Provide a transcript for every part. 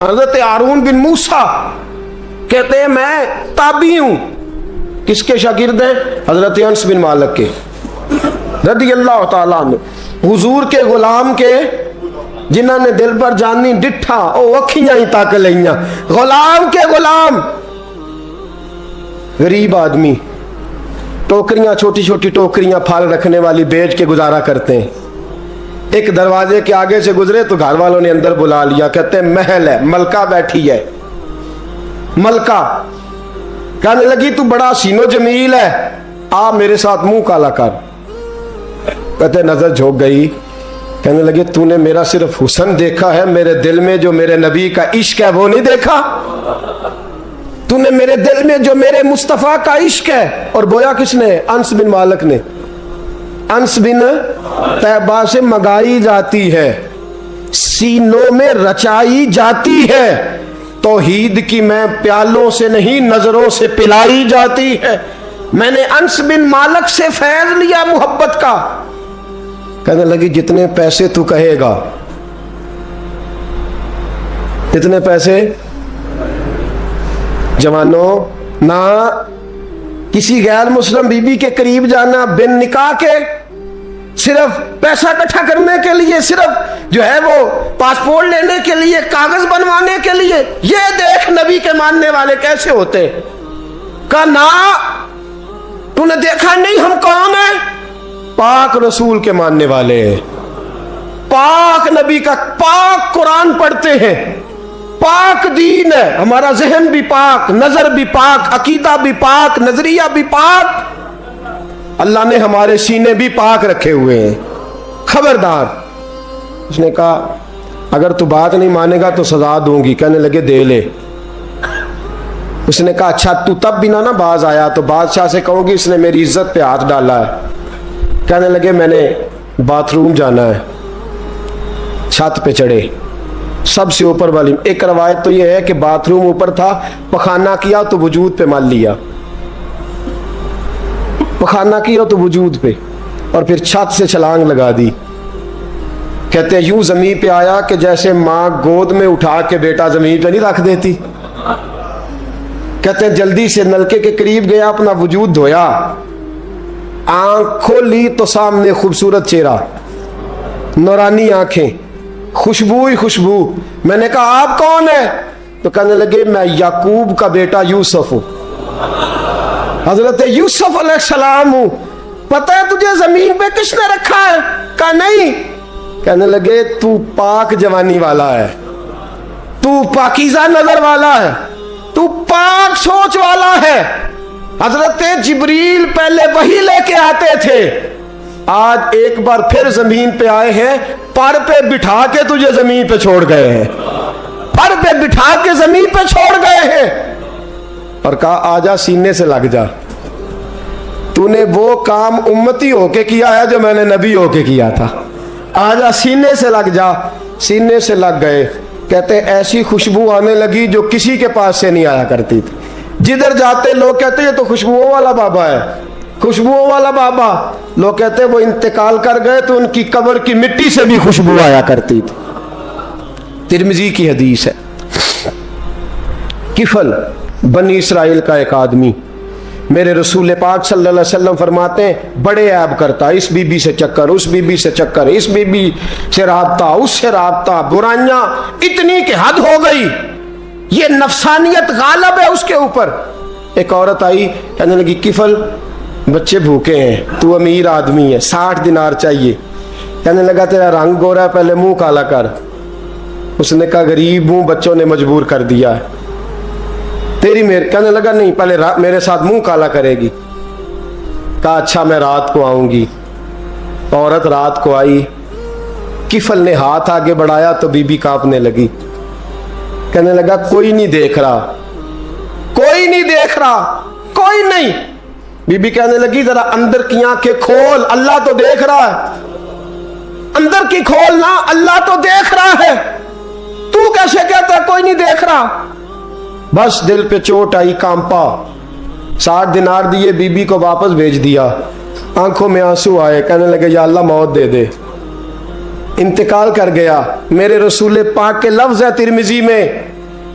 حضرت ہارون بن موسیٰ کہتے ہیں میں تابعی ہوں. کس کے شاگرد ہیں؟ حضرت انس بن مالک کے رضی اللہ تعالیٰ عنہ. حضور کے غلام کے جنہوں نے دل پر جانی ڈٹھا او اکھیاں ہی تاک لئیاں. غلام کے غلام، غریب آدمی، ٹوکریاں، چھوٹی چھوٹی ٹوکریاں پھال رکھنے والی بیچ کے گزارا کرتے ہیں. ایک دروازے کے آگے سے گزرے تو گھر والوں نے اندر بلا لیا. کہتے ہیں محل ہے، ملکہ بیٹھی ہے. ملکہ کہنے لگی تو بڑا حسین و جمیل ہے، آ میرے ساتھ منہ کالا کر. کہتے نظر جھوک گئی. کہنے لگے تو نے میرا صرف حسن دیکھا ہے، میرے دل میں جو میرے نبی کا عشق ہے وہ نہیں دیکھا. تو نے میرے دل میں جو میرے مصطفیٰ کا عشق ہے. اور بویا کس نے؟ انس بن مالک نے. انس بن طیبہ سے مگائی جاتی ہے، سینوں میں رچائی جاتی ہے. توحید کی میں پیالوں سے نہیں نظروں سے پلائی جاتی ہے. میں نے انس بن مالک سے فیض لیا محبت کا. کہنے لگی جتنے پیسے تو کہے گا. اتنے پیسے جوانوں نہ کسی غیر مسلم بی بی کے قریب جانا بن نکاح کے، صرف پیسہ اکٹھا کرنے کے لیے، صرف جو ہے وہ پاسپورٹ لینے کے لیے، کاغذ بنوانے کے لیے. یہ دیکھ نبی کے ماننے والے کیسے ہوتے. کہا نا تو نے دیکھا نہیں ہم کون ہیں؟ پاک رسول کے ماننے والے، پاک نبی کا پاک قرآن پڑھتے ہیں، پاک دین ہے ہمارا. ذہن بھی پاک، نظر بھی پاک، عقیدہ بھی پاک، نظریہ بھی پاک. اللہ نے ہمارے سینے بھی پاک رکھے ہوئے ہیں. خبردار. اس نے کہا اگر تو بات نہیں مانے گا تو سزا دوں گی. کہنے لگے دے لے. اس نے کہا اچھا تو تب بھی نہ باز آیا تو بادشاہ سے کہوں گی اس نے میری عزت پہ ہاتھ ڈالا ہے. کہنے لگے میں نے باتھ روم جانا ہے. چھت پہ چڑھے سب سے اوپر والی. ایک روایت تو یہ ہے کہ باتھ روم اوپر تھا، پخانہ کیا تو وجود پہ مال لیا، پخانہ کیا تو وجود پہ، اور پھر چھت سے چھلانگ لگا دی. کہتے ہیں یوں زمین پہ آیا کہ جیسے ماں گود میں اٹھا کے بیٹا زمین پہ نہیں رکھ دیتی. کہتے ہیں جلدی سے نلکے کے قریب گیا، اپنا وجود دھویا، آنکھ کھولی تو سامنے خوبصورت چہرہ، نورانی آنکھیں، خوشبو ہی خوشبو. میں نے کہا آپ کون ہیں؟ تو کہنے لگے میں یعقوب کا بیٹا یوسف ہوں، حضرت یوسف علیہ السلام ہوں. پتہ ہے تجھے زمین پہ کس نے رکھا ہے؟ کہا نہیں. کہنے لگے تو پاک جوانی والا ہے، تو پاکیزہ نظر والا ہے، تو پاک سوچ والا ہے. حضرت جبریل پہلے وہی لے کے آتے تھے، آج ایک بار پھر زمین پہ آئے ہیں، پر پہ بٹھا کے تجھے زمین پہ چھوڑ گئے ہیں، پر پہ بٹھا کے زمین پہ چھوڑ گئے ہیں. اور کہا آجا سینے سے لگ جا، تو نے وہ کام امتی ہو کے کیا ہے جو میں نے نبی ہو کے کیا تھا. آجا سینے سے لگ جا. سینے سے لگ گئے. کہتے ایسی خوشبو آنے لگی جو کسی کے پاس سے نہیں آیا کرتی تھی. جدھر جاتے لوگ کہتے یہ تو خوشبوؤں والا بابا ہے، خوشبوؤں والا بابا. لوگ کہتے وہ انتقال کر گئے تو ان کی قبر کی مٹی سے بھی خوشبو آیا کرتی تھی. ترمذی کی حدیث ہے. کفل بنی اسرائیل کا ایک آدمی، میرے رسول پاک صلی اللہ علیہ وسلم فرماتے ہیں بڑے عیب کرتا، اس بی بی سے چکر، اس بی بی سے چکر، اس بی بی سے رابطہ، اس سے رابطہ، برائیاں اتنی کہ حد ہو گئی. یہ نفسانیت غالب ہے اس کے اوپر. ایک عورت آئی کہنے لگی کفل بچے بھوکے ہیں، تو امیر آدمی ہے، 60 دینار چاہیے. کہنے لگا تیرا رنگ گورا ہے، پہلے منہ کالا کر. اس نے کہا غریب ہوں، بچوں نے مجبور کر دیا ہے. تیری میرے. کہنے لگا نہیں پہلے میرے ساتھ منہ کالا کرے گی. کہا اچھا میں رات کو آؤں گی. عورت رات کو آئی. کفل نے ہاتھ آگے بڑھایا تو بی بی کانپنے لگی. کہنے لگا کوئی نہیں دیکھ رہا، کوئی نہیں دیکھ رہا، کوئی نہیں. بی بی کہنے لگی ذرا اندر کی آنکھیں کھول، اللہ تو دیکھ رہا ہے. اندر کی کھولنا، اللہ تو دیکھ رہا ہے. تو کیسے کہتا ہے کوئی نہیں دیکھ رہا؟ بس دل پہ چوٹ آئی، کانپا. 60 دینار دیے، بی بی کو واپس بھیج دیا. آنکھوں میں آنسو آئے. کہنے لگے یا اللہ موت دے دے. انتقال کر گیا. میرے رسول پاک کے لفظ ہے ترمذی میں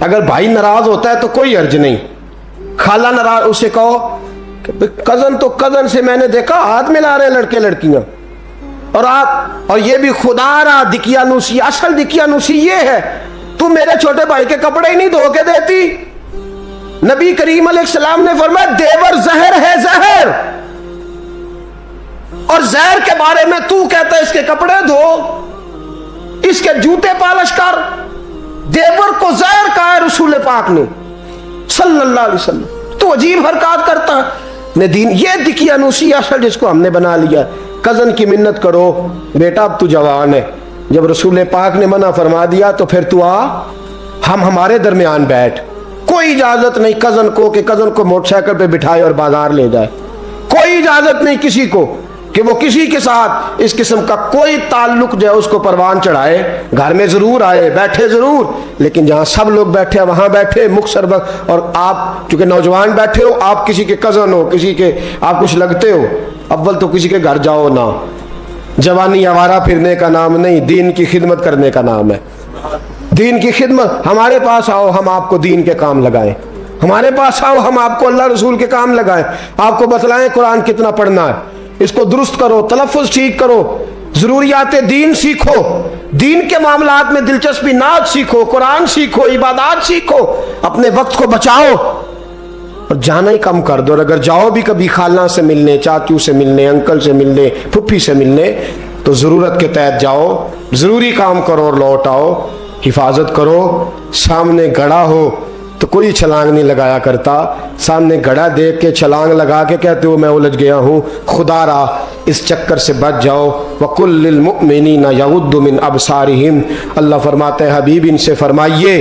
اگر بھائی ناراض ہوتا ہے تو کوئی حرج نہیں، خالہ ناراض، اسے کہو کہ کزن تو کزن سے میں نے دیکھا ہاتھ ملا رہے لڑکے لڑکیاں، اور آپ، اور یہ بھی خدا را دکیا نوسی، اصل دکیا نوسی یہ ہے تو میرے چھوٹے بھائی کے کپڑے ہی نہیں دھو کے دیتی۔ نبی کریم علیہ السلام نے فرمایا دیور زہر ہے، زہر، اور زہر کے بارے میں تو کہتا ہے اس کے کپڑے دھو، اس کے جوتے پالش کر۔ دیور کو زہر کہا ہے رسول پاک نے صلی اللہ علیہ وسلم، تو عجیب حرکات کرتا ہے دین۔ یہ دکیا نوسی اصل جس کو ہم نے بنا لیا۔ کزن کی منت کرو، بیٹا اب تو جوان ہے، جب رسول پاک نے منع فرما دیا تو پھر تو آ، ہم ہمارے درمیان بیٹھ۔ کوئی اجازت نہیں کزن کو کہ کزن کو موٹر سائیکل پہ بٹھائے اور بازار لے جائے، کوئی اجازت نہیں کسی کو کہ وہ کسی کے ساتھ اس قسم کا کوئی تعلق جو ہے اس کو پروان چڑھائے۔ گھر میں ضرور آئے، بیٹھے ضرور، لیکن جہاں سب لوگ بیٹھے ہیں وہاں بیٹھے مختصر وقت۔ اور آپ چونکہ نوجوان بیٹھے ہو، آپ کسی کے کزن ہو، کسی کے آپ کچھ لگتے ہو، اول تو کسی کے گھر جاؤ نہ۔ جوانی آوارہ پھرنے کا نام نہیں، دین کی خدمت کرنے کا نام ہے۔ دین کی خدمت، ہمارے پاس آؤ ہم آپ کو دین کے کام لگائیں، ہمارے پاس آؤ ہم آپ کو اللہ رسول کے کام لگائیں، آپ کو بتلائیں قرآن کتنا پڑھنا ہے، اس کو درست کرو، تلفظ ٹھیک کرو، ضروریات دین سیکھو، دین کے معاملات میں دلچسپی، نعت سیکھو، قرآن سیکھو، عبادات سیکھو، اپنے وقت کو بچاؤ اور جانا ہی کم کر دو۔ اور اگر جاؤ بھی کبھی خالہ سے ملنے، چاچو سے ملنے، انکل سے ملنے، پھپھی سے ملنے، تو ضرورت کے تحت جاؤ، ضروری کام کرو اور لوٹ آؤ۔ حفاظت کرو، سامنے گڑھا ہو تو کوئی چھلانگ نہیں لگایا کرتا، سامنے گڑھا دیکھ کے چھلانگ لگا کے کہتے ہو میں الجھ گیا ہوں، خدا را اس چکر سے بچ جاؤ۔ وَقُلْ لِلْمُؤْمِنِينَ يَغُضُّوا مِنْ أَبْصَارِهِمْ، اللہ فرماتے ہیں حبیب ان سے فرمائیے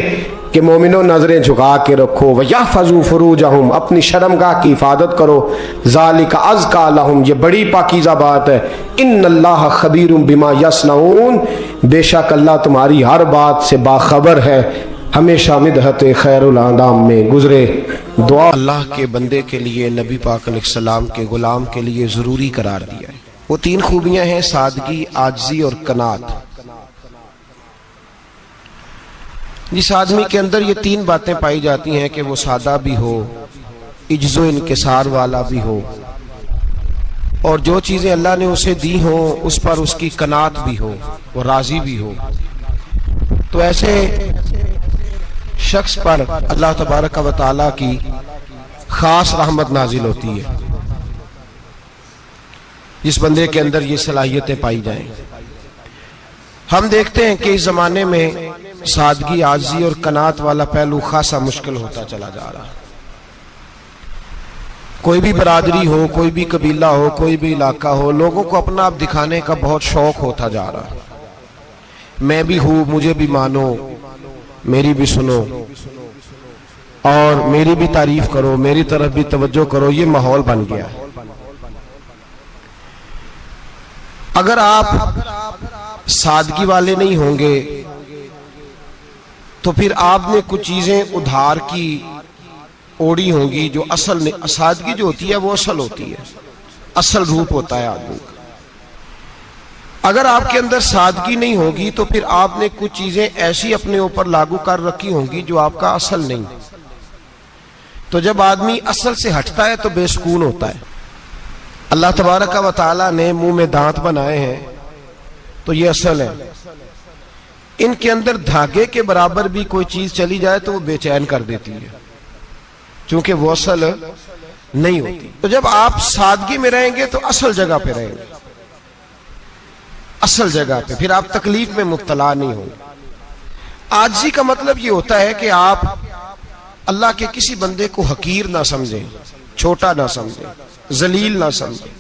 کہ مومنوں نظریں جھکا کے رکھو، وَيَحْفَظُوا فُرُوجَهُمْ، اپنی شرمگاہ کی حفاظت کرو، ذَلِكَ أَزْكَىٰ لَهُمْ، یہ بڑی پاکیزہ بات ہے، إِنَّ اللَّهَ خَبِيرٌ بِمَا يَصْنَعُونَ، بے شک اللہ تمہاری ہر بات سے باخبر ہے۔ ہمیشہ مدحت خیر الانام میں گزرے دعا اللہ کے بندے کے لیے، نبی پاک علیہ السلام کے غلام کے لیے ضروری قرار دیا ہے۔ وہ تین خوبیاں ہیں، سادگی، عاجزی اور قناعت۔ جس آدمی کے اندر یہ تین باتیں پائی جاتی ہیں کہ وہ سادہ بھی ہو، عجز و انکسار والا بھی ہو، اور جو چیزیں اللہ نے اسے دی ہوں اس پر اس کی قناعت بھی ہو، وہ راضی بھی ہو، تو ایسے شخص پر اللہ تبارک و تعالیٰ کی خاص رحمت نازل ہوتی ہے، جس بندے کے اندر یہ صلاحیتیں پائی جائیں۔ ہم دیکھتے ہیں کہ اس زمانے میں سادگی، عاجزی اور قناعت والا پہلو خاصا مشکل ہوتا چلا جا رہا ہے۔ کوئی بھی برادری ہو، کوئی بھی قبیلہ ہو، کوئی بھی علاقہ ہو، لوگوں کو اپنا آپ دکھانے کا بہت شوق ہوتا جا رہا ہے۔ میں بھی ہوں، مجھے بھی مانو، میری بھی سنو، اور میری بھی تعریف کرو، میری طرف بھی توجہ کرو، یہ ماحول بن گیا ہے۔ اگر آپ سادگی والے نہیں ہوں گے تو پھر آپ نے کچھ چیزیں ادھار کی اوڑی ہوں گی جو اصل نہیں۔ سادگی جو ہوتی ہے وہ اصل ہوتی ہے، اصل روپ ہوتا ہے آدمی کا۔ اگر آپ کے اندر سادگی نہیں ہوگی تو پھر آپ نے کچھ چیزیں ایسی اپنے اوپر لاگو کر رکھی ہوں گی جو آپ کا اصل نہیں۔ تو جب آدمی اصل سے ہٹتا ہے تو بے سکون ہوتا ہے۔ اللہ تبارک و تعالیٰ نے منہ میں دانت بنائے ہیں تو یہ اصل ہے، ان کے اندر دھاگے کے برابر بھی کوئی چیز چلی جائے تو وہ بے چین کر دیتی ہے، چونکہ وہ اصل نہیں ہوتی۔ تو جب آپ سادگی میں رہیں گے تو اصل جگہ پہ رہیں گے، اصل جگہ پہ، پھر آپ تکلیف میں مبتلا نہیں ہوں گے۔ عاجزی کا مطلب یہ ہوتا ہے کہ آپ اللہ کے کسی بندے کو حقیر نہ سمجھیں، چھوٹا نہ سمجھیں، ذلیل نہ سمجھیں۔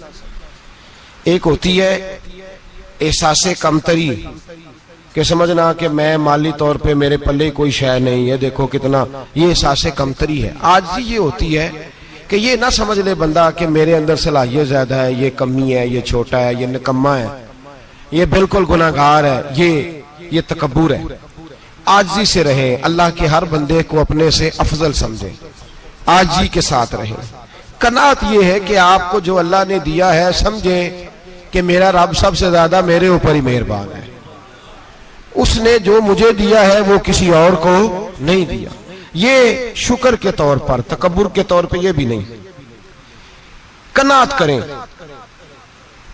ایک ہوتی ہے احساس کمتری، کہ سمجھنا کہ میں مالی طور پہ میرے پلے کوئی شے نہیں ہے، دیکھو کتنا، یہ احساس کمتری ہے۔ عاجزی یہ ہوتی ہے کہ یہ نہ سمجھ لے بندہ کہ میرے اندر صلاحیت زیادہ ہے، یہ کمی ہے، یہ چھوٹا ہے، یہ نکما ہے، یہ بالکل گناہگار ہے، یہ تکبر ہے۔ عاجزی سے رہیں، اللہ کے ہر بندے کو اپنے سے افضل سمجھیں، عاجزی کے ساتھ رہیں۔ قناعت یہ ہے کہ آپ کو جو اللہ نے دیا ہے سمجھیں کہ میرا رب سب سے زیادہ میرے اوپر ہی مہربان ہے، اس نے جو مجھے دیا ہے وہ کسی اور کو نہیں دیا۔ یہ شکر کے طور پر، تکبر کے طور پہ یہ بھی نہیں. قناعت کریں.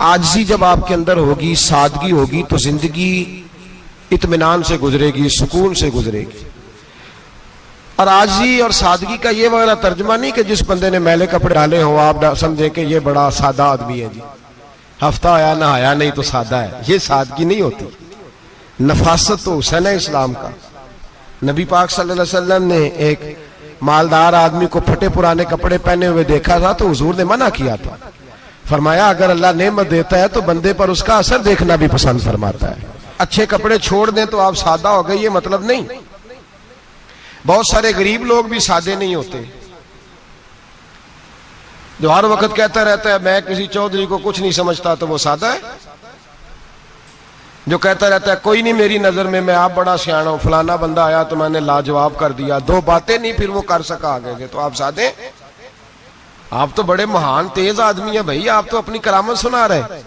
عاجزی جب آپ کے اندر ہوگی، سادگی ہوگی، تو زندگی اطمینان سے گزرے گی، سکون سے گزرے گی. اور عاجزی اور سادگی کا یہ والا ترجمہ نہیں کہ جس بندے نے میلے کپڑے ڈالے ہوں آپ سمجھیں کہ یہ بڑا سادہ آدمی ہے جی، ہفتہ آیا نہ آیا نہیں تو سادہ ہے. یہ سادگی نہیں ہوتی. نفاست تو حسن ہے اسلام کا. نبی پاک صلی اللہ علیہ وسلم نے ایک مالدار آدمی کو پھٹے پرانے کپڑے پہنے ہوئے دیکھا تھا تو حضور نے منع کیا تھا. فرمایا اگر اللہ نعمت دیتا ہے تو بندے پر اس کا اثر دیکھنا بھی پسند فرماتا ہے. اچھے کپڑے چھوڑ دیں تو آپ سادہ ہو گئے، یہ مطلب نہیں. بہت سارے غریب لوگ بھی سادے نہیں ہوتے. جو ہر وقت کہتا رہتا ہے میں کسی چودھری کو کچھ نہیں سمجھتا تو وہ سادہ ہے. جو کہتا رہتا ہے کوئی نہیں میری نظر میں آپ بڑا سیاح ہوں، فلانا بندہ آیا تو میں نے لاجواب کر دیا، 2 باتیں نہیں پھر وہ کر سکا آگے سے، تو آپ سادے؟ آپ تو بڑے مہان تیز آدمی ہیں بھائی، آپ تو اپنی کرامت سنا رہے.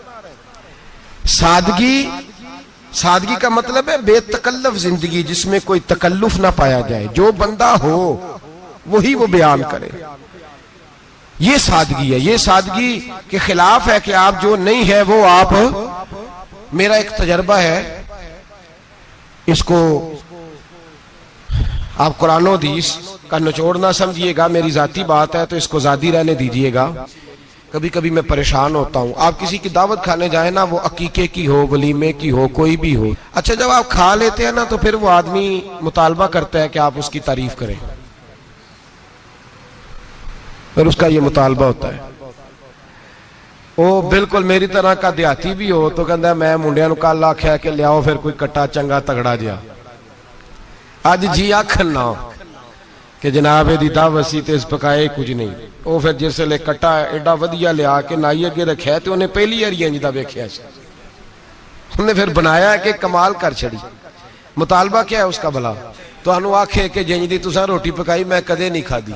سادگی کا مطلب ہے بے تکلف زندگی، جس میں کوئی تکلف نہ پایا جائے. جو بندہ ہو وہی وہ بیان کرے. یہ سادگی ہے. یہ سادگی کے خلاف ہے کہ آپ جو نہیں ہے وہ آپ. میرا ایک تجربہ ہے، اس کو آپ قرآن و حدیث کا نچوڑ نہ سمجھیے گا، میری ذاتی بات ہے تو اس کو ذاتی رہنے دیجیے گا. کبھی کبھی میں پریشان ہوتا ہوں. آپ کسی کی دعوت کھانے جائیں نا، وہ عقیقے کی ہو، ولیمے کی ہو، کوئی بھی ہو، اچھا جب آپ کھا لیتے ہیں نا تو پھر وہ آدمی مطالبہ کرتا ہے کہ آپ اس کی تعریف کریں. پھر اس کا یہ مطالبہ ہوتا ہے. وہ بالکل میری طرح کا دیہاتی بھی ہو تو کہتا ہے میں منڈیاں نو کل آکھیا کہ لیاؤ پھر کوئی کٹا چنگا تگڑا جیا. اج جی آکھن نہ کہ جناب دی دعوت سی تے اس پکائے کچھ نہیں. وہ پھر جس لے کٹا ایڈا ودیا لیا کے نائی اگے رکھیا تے انہیں پہلی ہری انج دا ویکھیا سی، انہیں پھر بنایا ہے کہ کمال کر چھڑی. مطالبہ کیا ہے اس کا بھلا؟ تو انہوں آکھے کہ جنج دی تساں روٹی پکائی میں کدے نہیں کھا دی.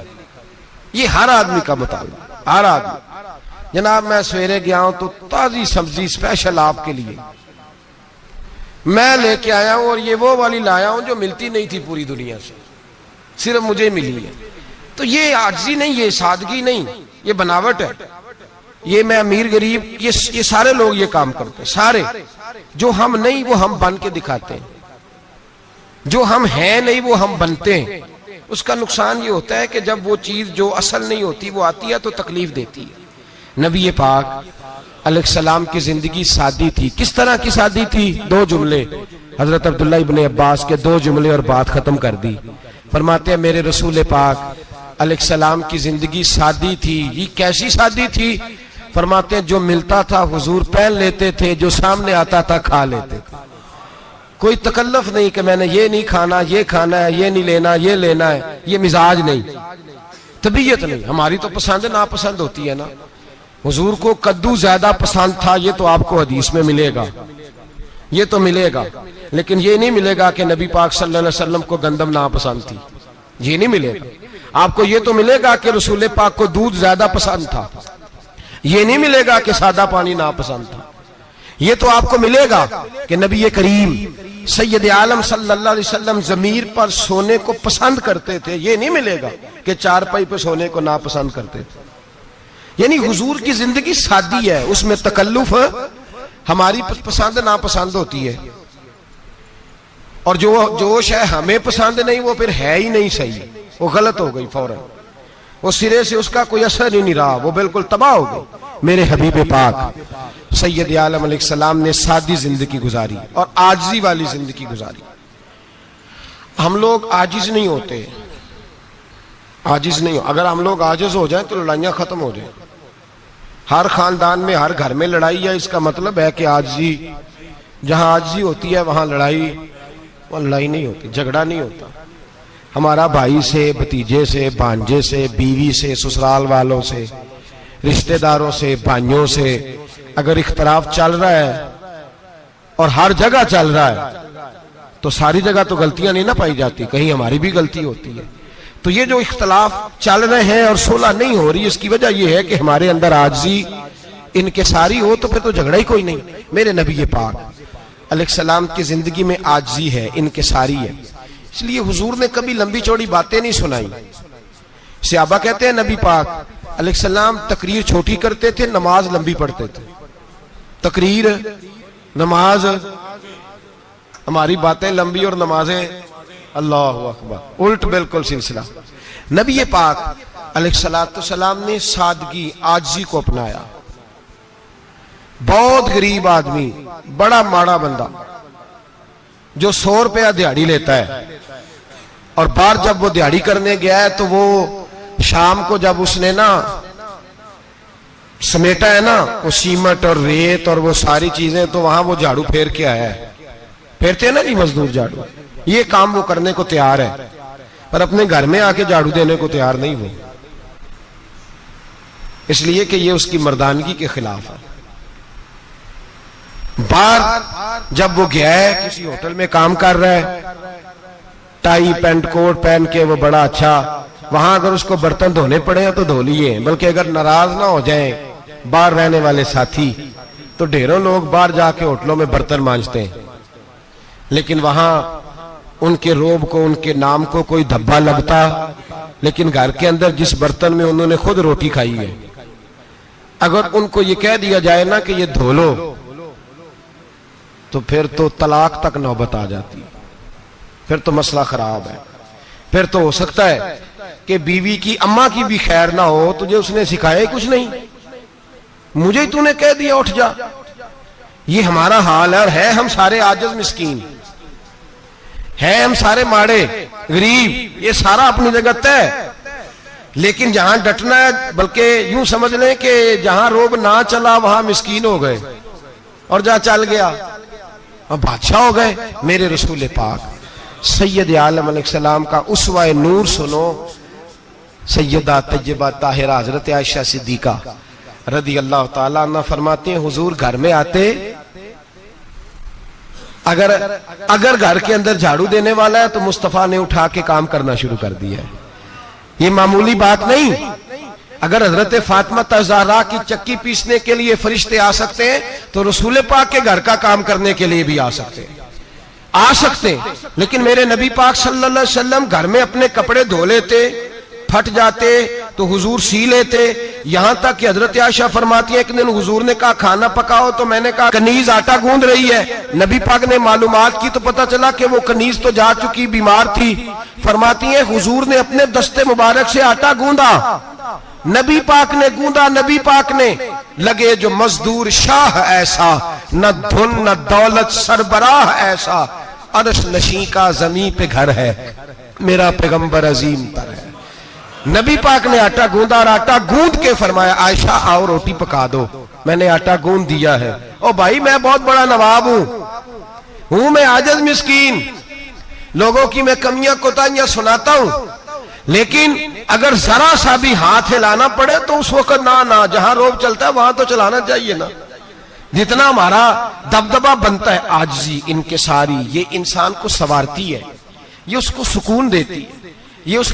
یہ ہر آدمی کا مطالبہ، ہر آدمی. جناب میں سویرے گیا ہوں تو تازی سبزی اسپیشل آپ کے لیے میں لے کے آیا ہوں، اور یہ وہ والی لایا ہوں جو ملتی نہیں تھی پوری دنیا سے، صرف مجھے ملی ہے. تو یہ عاجزی نہیں، یہ سادگی نہیں، یہ بناوٹ ہے. یہ میں امیر غریب یہ سارے لوگ یہ کام کرتے ہیں. سارے جو ہم نہیں وہ ہم بن کے دکھاتے ہیں، جو ہم ہیں نہیں وہ ہم بنتے ہیں. اس کا نقصان یہ ہوتا ہے کہ جب وہ چیز جو اصل نہیں ہوتی وہ آتی ہے تو تکلیف دیتی ہے. نبی پاک علیہ السلام کی زندگی سادی تھی. کس طرح کی سادی تھی؟ 2 جملے حضرت عبداللہ ابن عباس کے 2 جملے اور بات ختم کر دی. فرماتے ہیں میرے رسول پاک علیہ السلام کی زندگی سادی تھی. یہ کیسی سادی تھی؟ فرماتے ہیں جو ملتا تھا حضور پہن لیتے تھے، جو سامنے آتا تھا کھا لیتے تھے. کوئی تکلف نہیں کہ میں نے یہ نہیں کھانا، یہ کھانا ہے، یہ نہیں لینا، یہ لینا ہے. یہ مزاج نہیں، طبیعت نہیں. ہماری تو پسند ناپسند ہوتی ہے نا. حضور کو کدو زیادہ پسند تھا، یہ تو آپ کو حدیث میں ملے گا، یہ تو ملے گا. لیکن یہ نہیں ملے گا کہ نبی پاک صلی اللہ علیہ وسلم کو گندم ناپسند تھی. یہ نہیں ملے گا. آپ کو یہ تو ملے گا کہ رسول پاک کو دودھ زیادہ پسند تھا. یہ نہیں ملے گا کہ سادہ پانی ناپسند تھا. یہ تو آپ کو ملے گا کہ نبی کریم سید عالم صلی اللہ علیہ وسلم ضمیر پر سونے کو پسند کرتے تھے. یہ نہیں ملے گا کہ چارپائی پہ سونے کو ناپسند کرتے تھے. یعنی حضور کی زندگی سادی ہے، اس میں تکلف ہماری پسند ناپسند ہوتی ہے، اور جو شے ہمیں پسند نہیں وہ پھر ہے ہی نہیں صحیح، وہ غلط ہو گئی فوراً. وہ سرے سے اس کا کوئی اثر ہی نہیں رہا، وہ بالکل تباہ ہو گئی. میرے حبیب پاک سید عالم علیہ السلام نے سادی زندگی گزاری اور عاجزی والی زندگی گزاری. ہم لوگ عاجز نہیں ہوتے، عاجز نہیں ہو. اگر ہم لوگ عاجز ہو جائیں تو لڑائیاں ختم ہو جائیں. ہر خاندان میں ہر گھر میں لڑائی ہے. اس کا مطلب ہے کہ عاجزی، جہاں عاجزی ہوتی ہے وہاں لڑائی نہیں ہوتی، جھگڑا نہیں ہوتا. ہمارا بھائی سے، بھتیجے سے، بھانجے سے، بیوی سے، سسرال والوں سے، رشتہ داروں سے، بھائیوں سے اگر اختلاف چل رہا ہے اور ہر جگہ چل رہا ہے تو ساری جگہ تو غلطیاں نہیں نہ پائی جاتی، کہیں ہماری بھی غلطی ہوتی ہے. تو یہ جو اختلاف چل رہے ہیں اور صلح نہیں ہو رہی، اس کی وجہ یہ ہے کہ ہمارے اندر عاجزی انکساری ہو، تو پھر تو جھگڑا ہی کوئی نہیں. میرے نبی پاک علیہ السلام کی زندگی میں عاجزی ہے، انکساری ہے. اس لیے حضور نے کبھی لمبی چوڑی باتیں نہیں سنائی. صحابہ کہتے ہیں نبی پاک علیہ السلام تقریر چھوٹی کرتے تھے, نماز لمبی پڑھتے تھے. تقریر, نماز, ہماری باتیں لمبی اور نمازیں اللہ اکبر الٹ بالکل سلسلہ. نبی پاک علیہ السلام نے سادگی, عاجزی کو اپنایا. بہت غریب آدمی, بڑا ماڑا بندہ جو 100 روپیہ دیہڑی لیتا ہے, اور باہر جب وہ دیہڑی کرنے گیا ہے تو وہ شام کو جب اس نے نا سمیٹا ہے نا وہ سیمنٹ اور ریت اور وہ ساری چیزیں, تو وہاں وہ جھاڑو پھیر کے آیا ہے. پھیرتے ہیں نا جی مزدور جھاڑو, یہ کام وہ کرنے کو تیار ہے, پر اپنے گھر میں آ کے جھاڑو دینے کو تیار نہیں ہو, اس لیے کہ یہ اس کی مردانگی کے خلاف ہے. باہر جب وہ گیا ہے کسی ہوٹل میں کام کر رہا ہے, ٹائی پینٹ کوٹ پہن کے وہ بڑا اچھا, وہاں اگر اس کو برتن دھونے پڑے ہیں تو دھو لیے, بلکہ اگر ناراض نہ ہو جائیں باہر رہنے والے ساتھی تو ڈھیروں لوگ باہر جا کے ہوٹلوں میں برتن مانجتے ہیں, لیکن وہاں ان کے روب کو, ان کے نام کو کوئی دھبا لگتا, لیکن گھر کے اندر جس برتن میں انہوں نے خود روٹی کھائی ہے, اگر ان کو یہ کہہ دیا جائے نا کہ یہ دھو لو تو پھر تو طلاق تک نوبت آ جاتی, پھر تو مسئلہ خراب ہے. پھر تو ہو سکتا ہے کہ بیوی کی اماں کی بھی خیر نہ ہو, تجھے اس نے سکھایا کچھ نہیں, مجھے تو نے کہہ دیا اٹھ جا. یہ ہمارا حال ہے, اور ہے ہم سارے عاجز مسکین, ہے ہم سارے ماڑے غریب, یہ سارا اپنی جگہ طے. لیکن جہاں ڈٹنا ہے, بلکہ یوں سمجھ لیں کہ جہاں روب نہ چلا وہاں مسکین ہو گئے, اور جہاں چل گیا اور بادشاہ ہو گئے. میرے رسول پاک سید عالم علیہ السلام کا اسوہ نور سنو. سیدہ طیبہ طاہرہ حضرت عائشہ صدیقہ رضی اللہ تعالیٰ عنہ فرماتے ہیں حضور گھر میں آتے, اگر گھر کے اندر جھاڑو دینے والا ہے تو مصطفیٰ نے اٹھا کے کام کرنا شروع کر دیا ہے. یہ معمولی بات نہیں. اگر حضرت فاطمہ الزہرا کی چکی پیسنے کے لیے فرشتے آ سکتے ہیں تو رسول پاک کے گھر کا کام کرنے کے لیے بھی آ سکتے ہیں. لیکن میرے نبی پاک صلی اللہ علیہ وسلم گھر میں اپنے کپڑے دھو لیتے, پھٹ جاتے تو حضور سی لیتے. یہاں تک کہ حضرت عائشہ فرماتی ہے ایک دن حضور نے کہا کھانا پکاؤ, تو میں نے کہا کنیز آٹا گوندھ رہی ہے. نبی پاک نے معلومات کی تو پتہ چلا کہ وہ کنیز تو جا چکی, بیمار تھی. فرماتی ہے حضور نے اپنے دستے مبارک سے آٹا گوندا, نبی پاک نے گوندا, نبی پاک نے. لگے جو مزدور شاہ ایسا, نہ دھن نہ دولت سربراہ ایسا, عرش نشیں کا زمین پہ گھر ہے, میرا پیغمبر عظیم تر ہے. نبی پاک نے آٹا گوندا, اور آٹا گوند کے فرمایا عائشہ آؤ روٹی پکا دو. میں نے آٹا گوند دیا ہے. او بھائی میں بہت بڑا نواب ہوں میں عاجز مسکین, لوگوں کی میں کمیاں کوتاہیاں سناتا ہوں, لیکن اگر ذرا سا بھی ہاتھ ہلانا پڑے تو اس وقت نہ جہاں روب چلتا ہے وہاں تو چلانا چاہیے نا. جتنا ہمارا دبدبہ بنتا ہے عاجزی, انکساری, یہ انسان کو سنوارتی ہے, یہ اس کو سکون دیتی ہے, یہ اس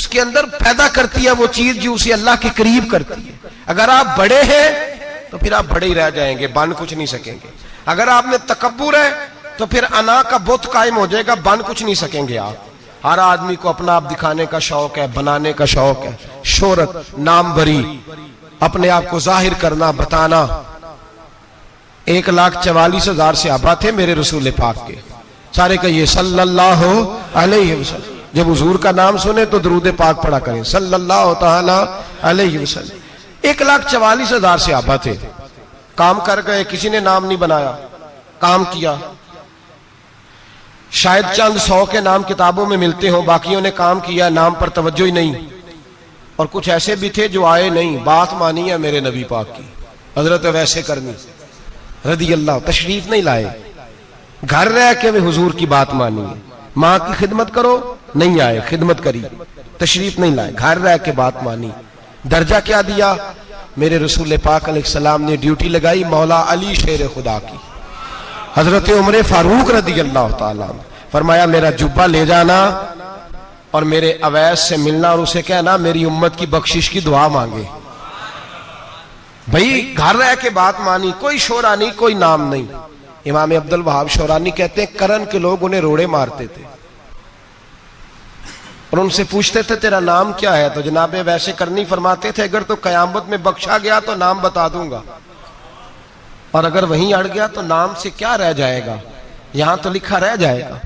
کے اندر پیدا کرتی ہے وہ چیز جو اسے اللہ کے قریب کرتی ہے. اگر آپ بڑے ہیں تو پھر آپ بڑے ہی رہ جائیں گے, بن کچھ نہیں سکیں گے. اگر آپ میں تکبر ہے تو پھر انا کا بت قائم ہو جائے گا, بن کچھ نہیں سکیں گے آپ. ہر آدمی کو اپنا آپ دکھانے کا شوق ہے, بنانے کا شوق ہے, شہرت, نام بری, اپنے آپ کو ظاہر کرنا, بتانا. 1,44,000 صحابہ تھے میرے رسول پاک کے, سارے کہیے صلی اللہ علیہ وسلم. جب حضور کا نام سنے تو درود پاک پڑھا کریں صلی اللہ تعالی علیہ وسلم. 1,44,000 صحابہ تھے, کام کر گئے, کسی نے نام نہیں بنایا, کام کیا. شاید چند 100 کے نام کتابوں میں ملتے ہوں, باقیوں نے کام کیا, نام پر توجہ ہی نہیں. اور کچھ ایسے بھی تھے جو آئے نہیں, بات مانی ہے میرے نبی پاک کی, حضرت ویسے کرنی رضی اللہ, تشریف نہیں لائے, گھر رہ کے بھی حضور کی بات مانی ہے. ماں کی خدمت کرو, نہیں آئے, خدمت کری, تشریف نہیں لائے, گھر رہ کے بات مانی. درجہ کیا دیا میرے رسول پاک علیہ السلام نے؟ ڈیوٹی لگائی مولا علی شیر خدا کی, حضرت عمر فاروق رضی اللہ تعالیٰ, فرمایا میرا جبہ لے جانا اور میرے اویس سے ملنا, اور اسے کہنا میری امت کی بخشش کی دعا مانگے. بھئی گھر رہ کے بات مانی, کوئی شورا نہیں, کوئی نام نہیں. امام عبد الوہاب شورانی کہتے ہیں کرن کے لوگ انہیں روڑے مارتے تھے, اور ان سے پوچھتے تھے تیرا نام کیا ہے؟ تو جناب ویسے کرنی فرماتے تھے اگر تو قیامت میں بخشا گیا تو نام بتا دوں گا، اور اگر وہیں اڑ گیا تو نام سے کیا رہ جائے گا، یہاں تو لکھا رہ جائے گا۔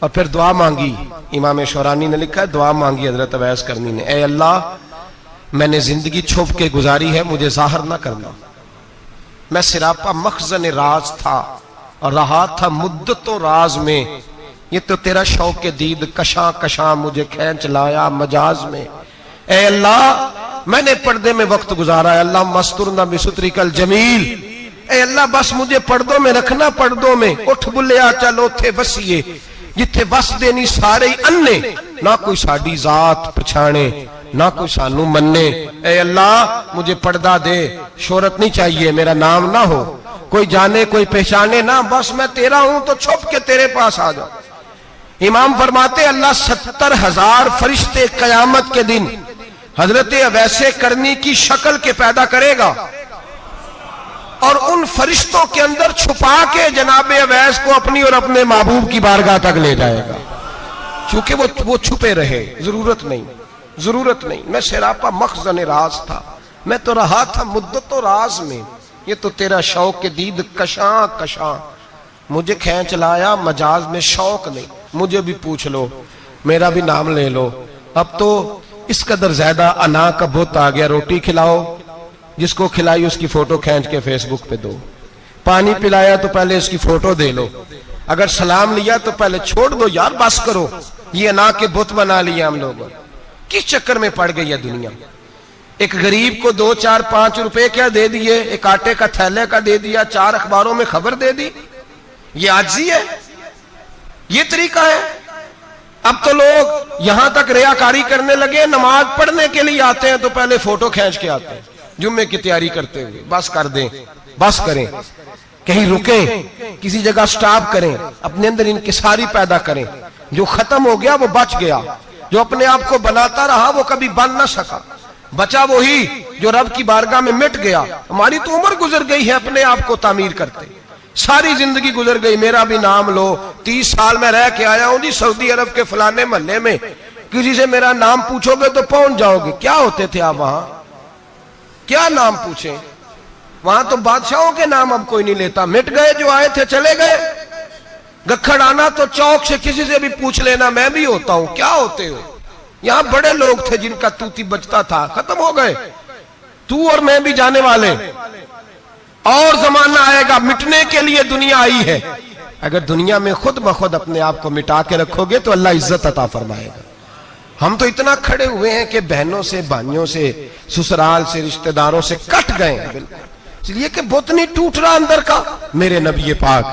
اور پھر دعا مانگی، امام شورانی نے لکھا ہے دعا مانگی حضرت اویس کرنی نے، اے اللہ میں نے زندگی چھپ کے گزاری ہے، مجھے ظاہر نہ کرنا، میں سراپا مخزن راز تھا اور رہا تھا مدتوں راز میں، یہ تو تیرا شوق دید کشاں کشاں مجھے کھینچ لایا مجاز میں۔ اے اللہ میں نے پردے میں وقت گزارا ہے، اللہ مسترنا بسترک الجمیل، اے اللہ بس مجھے پردوں میں رکھنا، پردوں میں اٹھ بلیا چلو تھے وسیے جتھے وس دینی سارے انے، نہ کوئی ساڈی ذات پچھانے نہ کوئی سانو مننے، اے اللہ مجھے پردہ دے، شہرت نہیں چاہیے، میرا نام نہ ہو، کوئی جانے کوئی پہچانے نہ، بس میں تیرا ہوں تو چھپ کے تیرے پاس آ جاؤ۔ امام فرماتے اللہ 70,000 فرشتے قیامت کے دن حضرت اویس کرنی کی شکل کے پیدا کرے گا، اور ان فرشتوں کے اندر چھپا کے جناب اویس کو اپنی اور اپنے محبوب کی بارگاہ تک لے جائے گا، چونکہ وہ چھپے رہے، ضرورت نہیں، میں سراپا مخزن راز تھا، میں تو رہا تھا مدتوں راز میں، یہ تو تیرا شوق دید کشاں کشاں مجھے کھینچ لایا مجاز میں، شوق نہیں، مجھے بھی پوچھ لو، میرا بھی نام لے لو، اب تو اس قدر زیادہ انا کا بت آ گیا، روٹی کھلاؤ، جس کو کھلائی اس کی فوٹو کھینچ کے فیس بک پہ دو، پانی پلایا تو پہلے اس کی فوٹو دے لو، اگر سلام لیا تو پہلے چھوڑ دو یار، بس کرو، یہ انا کے بت بنا لیا ہم لوگوں، کس چکر میں پڑ گئی ہے دنیا۔ ایک غریب کو 2 4 5 روپے کیا دے دیے، ایک آٹے کا تھیلے کا دے دیا، 4 اخباروں میں خبر دے دی، یہ عاجزی ہے، یہ طریقہ ہے۔ اب تو لوگ یہاں تک ریاکاری کرنے لگے، نماز پڑھنے کے لیے آتے ہیں تو پہلے فوٹو کھینچ کے آتے ہیں، جمعے کی تیاری کرتے ہوئے، بس کر دیں، بس کریں، کہیں رکیں، کسی جگہ سٹاپ کریں، اپنے اندر انکساری پیدا کریں، جو ختم ہو گیا وہ بچ گیا، جو اپنے آپ کو بناتا رہا وہ کبھی بن نہ سکا، بچا وہی جو رب کی بارگاہ میں مٹ گیا۔ ہماری تو عمر گزر گئی ہے اپنے آپ کو تعمیر کرتے، ساری زندگی گزر گئی، میرا بھی نام لو، 30 سال میں رہ کے آیا ہوں جی سعودی عرب کے فلانے محلے میں، کسی سے میرا نام پوچھو گے تو پہنچ جاؤ گے، کیا ہوتے تھے آپ وہاں، کیا نام پوچھیں، وہاں تو بادشاہوں کے نام اب کوئی نہیں لیتا، مٹ گئے، جو آئے تھے چلے گئے، گکھڑ آنا تو چوک سے کسی سے بھی پوچھ لینا میں بھی ہوتا ہوں، کیا ہوتے ہو، یہاں بڑے لوگ تھے جن کا توتی بچتا تھا، ختم ہو گئے، تو اور میں بھی جانے والے، اور زمانہ آئے گا، مٹنے کے لیے دنیا آئی ہے، اگر دنیا میں خود بخود اپنے آپ کو مٹا کے رکھو گے تو اللہ عزت عطا فرمائے گا۔ ہم تو اتنا کھڑے ہوئے ہیں کہ بہنوں سے، بھائیوں سے، سسرال سے، رشتہ داروں سے کٹ گئے ہیں، اس لیے کہ بت نہیں ٹوٹ رہا اندر کا۔ میرے نبی پاک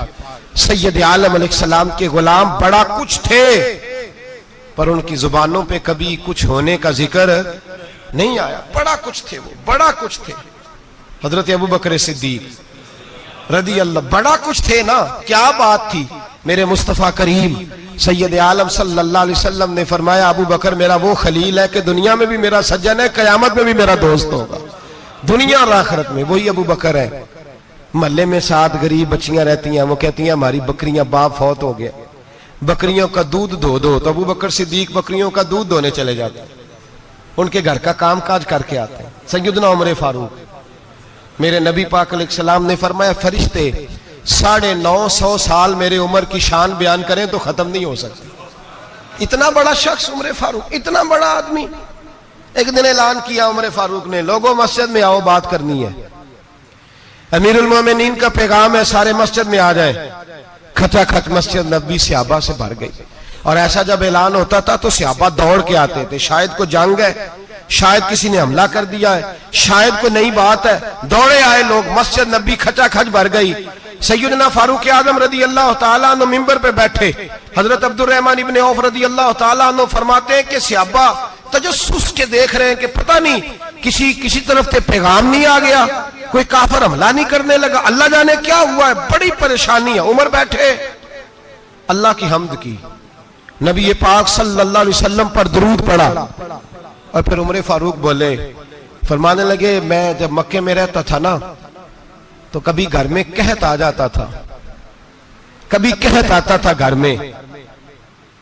سید عالم علیہ السلام کے غلام بڑا کچھ تھے، پر ان کی زبانوں پہ کبھی کچھ ہونے کا ذکر نہیں آیا، بڑا کچھ تھے، وہ بڑا کچھ تھے۔ حضرت ابو بکر صدیق رضی اللہ بڑا کچھ تھے نا، کیا بات تھی۔ میرے مصطفیٰ کریم سید عالم صلی اللہ علیہ وسلم نے فرمایا ابو بکر میرا وہ خلیل ہے کہ دنیا میں بھی میرا سجن ہے، قیامت میں بھی میرا دوست ہوگا، دنیا اور آخرت میں وہی ابو بکر ہے۔ محلے میں 7 غریب بچیاں رہتی ہیں، وہ کہتی ہیں ہماری بکریاں باپ فوت ہو گیا، بکریوں کا دودھ دھو دو، تو ابو بکر صدیق بکریوں کا دودھ دھونے چلے جاتے ہیں، ان کے گھر کا کام کاج کر کے آتے ہیں۔ سیدنا عمر فاروق میرے نبی پاک علیہ السلام نے فرمایا فرشتے 950 سال میرے عمر کی شان بیان کریں تو ختم نہیں ہو سکتی۔ اتنا بڑا شخص عمر فاروق، اتنا بڑا آدمی۔ ایک دن اعلان کیا عمر فاروق نے، لوگوں مسجد میں آؤ، بات کرنی ہے، امیر المومنین کا پیغام ہے، سارے مسجد میں آ جائیں۔ کھچا کھچ مسجد نبوی صحابہ سے بھر گئی، اور ایسا جب اعلان ہوتا تھا تو صحابہ دوڑ کے آتے تھے، شاید کو جنگ ہے، شاید کسی نے حملہ کر دیا ہے، شاید کوئی نئی بات ہے، دوڑے آئے لوگ، مسجد نبی کھچا کھچ بھر گئی۔ سیدنا فاروق اعظم رضی اللہ تعالیٰ عنہ منبر پہ بیٹھے، حضرت عبد الرحمن ابن عوف رضی اللہ تعالیٰ عنہ فرماتے ہیں کہ صحابہ تجسس کے دیکھ رہے ہیں کہ پتہ نہیں کسی طرف سے پیغام نہیں آ گیا، کوئی کافر حملہ نہیں کرنے لگا، اللہ جانے کیا ہوا ہے، بڑی پریشانی ہے۔ عمر بیٹھے، اللہ کی حمد کی، نبی پاک صلی اللہ علیہ وسلم پر درود پڑھا، اور پھر عمر فاروق بولے، فرمانے لگے میں جب مکے میں رہتا تھا نا تو کبھی گھر میں قحط آ جاتا تھا، کبھی قحط آتا تھا گھر میں،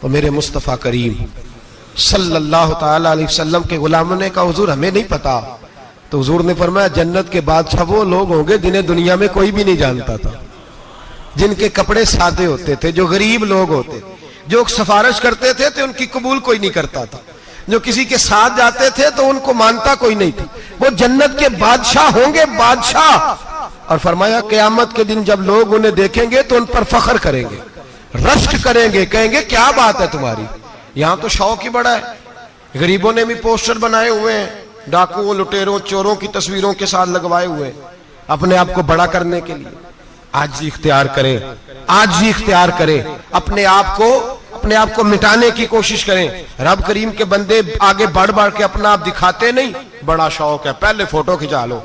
تو میرے مصطفیٰ کریم صلی اللہ تعالی علیہ وسلم کے غلاموں نے کہا حضور ہمیں نہیں پتا. تو حضور نے فرمایا جنت کے بادشاہ وہ لوگ ہوں گے جنہیں دنیا میں کوئی بھی نہیں جانتا تھا, جن کے کپڑے سادے ہوتے تھے, جو غریب لوگ ہوتے, جو سفارش کرتے تھے تو ان کی قبول کوئی نہیں کرتا تھا, جو کسی کے ساتھ جاتے تھے تو ان کو مانتا کوئی نہیں تھا. وہ جنت کے بادشاہ ہوں گے, بادشاہ. اور فرمایا قیامت کے دن جب لوگ انہیں دیکھیں گے تو ان پر فخر کریں گے, رشک کریں گے, کہیں گے کیا بات ہے تمہاری. یہاں تو شوق ہی بڑا ہے. غریبوں نے بھی پوسٹر بنائے ہوئے ہیں, ڈاکوؤں, لٹیروں, چوروں کی تصویروں کے ساتھ لگوائے ہوئے, اپنے آپ کو بڑا کرنے کے لیے. آج اختیار کریں, آج اختیار کریں, اپنے آپ کو مٹانے کی کوشش کریں. رب کریم کے بندے آگے بڑھ بڑھ کے اپنا آپ دکھاتے نہیں. بڑا شوق ہے, پہلے فوٹو کھچا لو,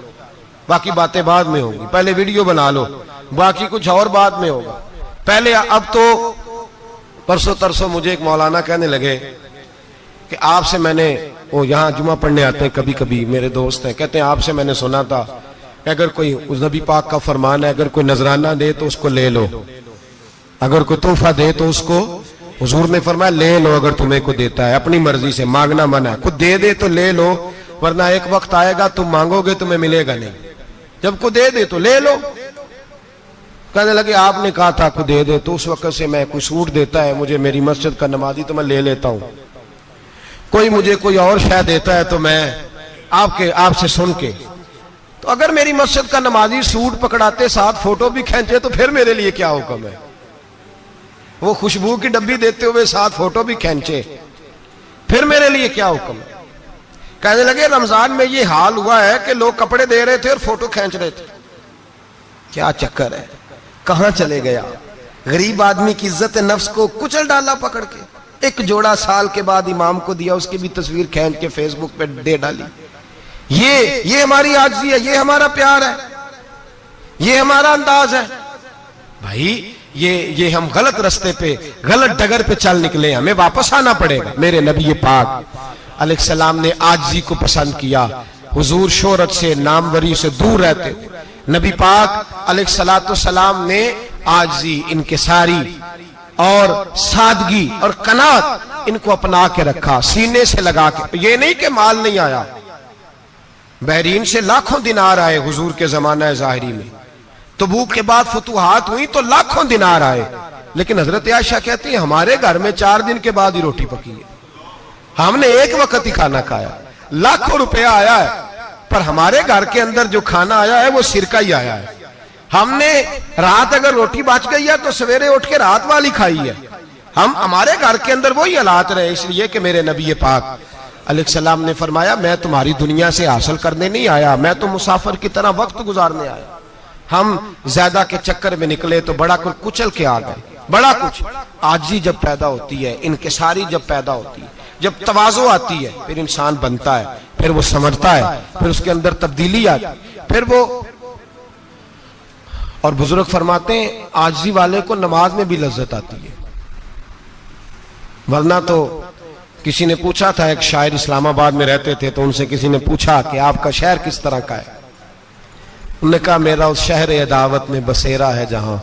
باقی باتیں بعد میں ہوں گی. پہلے ویڈیو بنا لو, باقی کچھ اور بعد میں ہوگا. پہلے اب تو پرسوں ترسوں مجھے ایک مولانا کہنے لگے کہ آپ سے میں نے, وہ یہاں جمعہ پڑھنے آتے ہیں کبھی کبھی, میرے دوست ہیں, کہتے ہیں آپ سے میں نے سنا تھا کہ اگر کوئی نبی پاک کا فرمان ہے, اگر کوئی نذرانہ دے تو اس کو لے لو, اگر کوئی تحفہ دے تو اس کو, حضور نے فرمایا لے لو اگر تمہیں کو دیتا ہے, اپنی مرضی سے, مانگنا منع ہے. کوئی دے دے تو لے لو, ورنہ ایک وقت آئے گا تم مانگو گے تمہیں ملے گا نہیں. جب کوئی دے دے تو لے لو. کہنے لگے آپ نے کہا تھا کوئی دے دے, تو اس وقت سے میں, کوئی سوٹ دیتا ہے مجھے میری مسجد کا نمازی تو میں لے لیتا ہوں, کوئی مجھے کوئی اور شے دیتا ہے تو میں آپ سے سن کے. تو اگر میری مسجد کا نمازی سوٹ پکڑاتے ساتھ فوٹو بھی کھینچے تو پھر میرے لیے کیا حکم ہے. وہ خوشبو کی ڈبی دیتے ہوئے ساتھ فوٹو بھی کھینچے, پھر میرے لیے کیا حکم ہے. کہنے لگے رمضان میں یہ حال ہوا ہے کہ لوگ کپڑے دے رہے تھے اور فوٹو کھینچ رہے تھے. کیا چکر ہے, کہاں چلے گیا. غریب آدمی کی عزت نفس کو کچل ڈالا پکڑ کے. ایک جوڑا سال کے بعد امام کو دیا, اس کی بھی تصویر کھینچ کے فیس بک پہ دے ڈالی. یہ ہماری عاجزی ہے, یہ ہمارا پیار ہے, یہ ہمارا انداز ہے. بھائی یہ ہم غلط رستے پہ, غلط ڈگر پہ چل نکلے, ہمیں واپس آنا پڑے گا. میرے نبی پاک علیہ السلام نے عاجزی کو پسند کیا. حضور شہرت سے, ناموری سے دور رہتے. نبی پاک علیہ السلام نے عاجزی, انکساری اور سادگی اور قناعت ان کو اپنا کے رکھا, سینے سے لگا کے. یہ نہیں کہ مال نہیں آیا, بحرین سے لاکھوں دینار آئے حضور کے زمانہ ظاہری میں. تبوک کے بعد فتوحات ہوئی تو لاکھوں دینار آئے, لیکن حضرت عائشہ کہتی ہیں ہمارے گھر میں 4 دن کے بعد ہی روٹی پکی ہے, ہم نے ایک وقت ہی کھانا کھایا. لاکھوں روپیہ آیا ہے, پر ہمارے گھر کے اندر جو کھانا آیا ہے وہ سرکہ ہی آیا ہے. ہم نے رات اگر روٹی بچ گئی ہے تو سویرے اٹھ کے رات والی کھائی ہے. ہمارے گھر کے اندر وہی حالات رہے, اس لیے کہ میرے نبی پاک علیہ السلام نے فرمایا میں تمہاری دنیا سے حاصل کرنے نہیں آیا, میں تو مسافر کی طرح وقت گزارنے آیا. ہم زیادہ کے چکر میں نکلے تو بڑا کچھ کچل کے آ گئے. بڑا کچھ عاجزی جب پیدا ہوتی ہے, انکساری جب پیدا ہوتی ہے, جب تواضع آتی ہے, پھر انسان بنتا ہے, پھر وہ سمجھتا ہے, پھر اس کے اندر تبدیلی آتی ہے, پھر وہ. اور بزرگ فرماتے ہیں عاجزی والے کو نماز میں بھی لذت آتی ہے. ورنہ تو کسی نے پوچھا تھا, ایک شاعر اسلام آباد میں رہتے تھے, تو ان سے کسی نے پوچھا کہ آپ کا شہر کس طرح کا ہے. انہوں نے کہا میرا اس شہر عداوت میں بسیرا ہے جہاں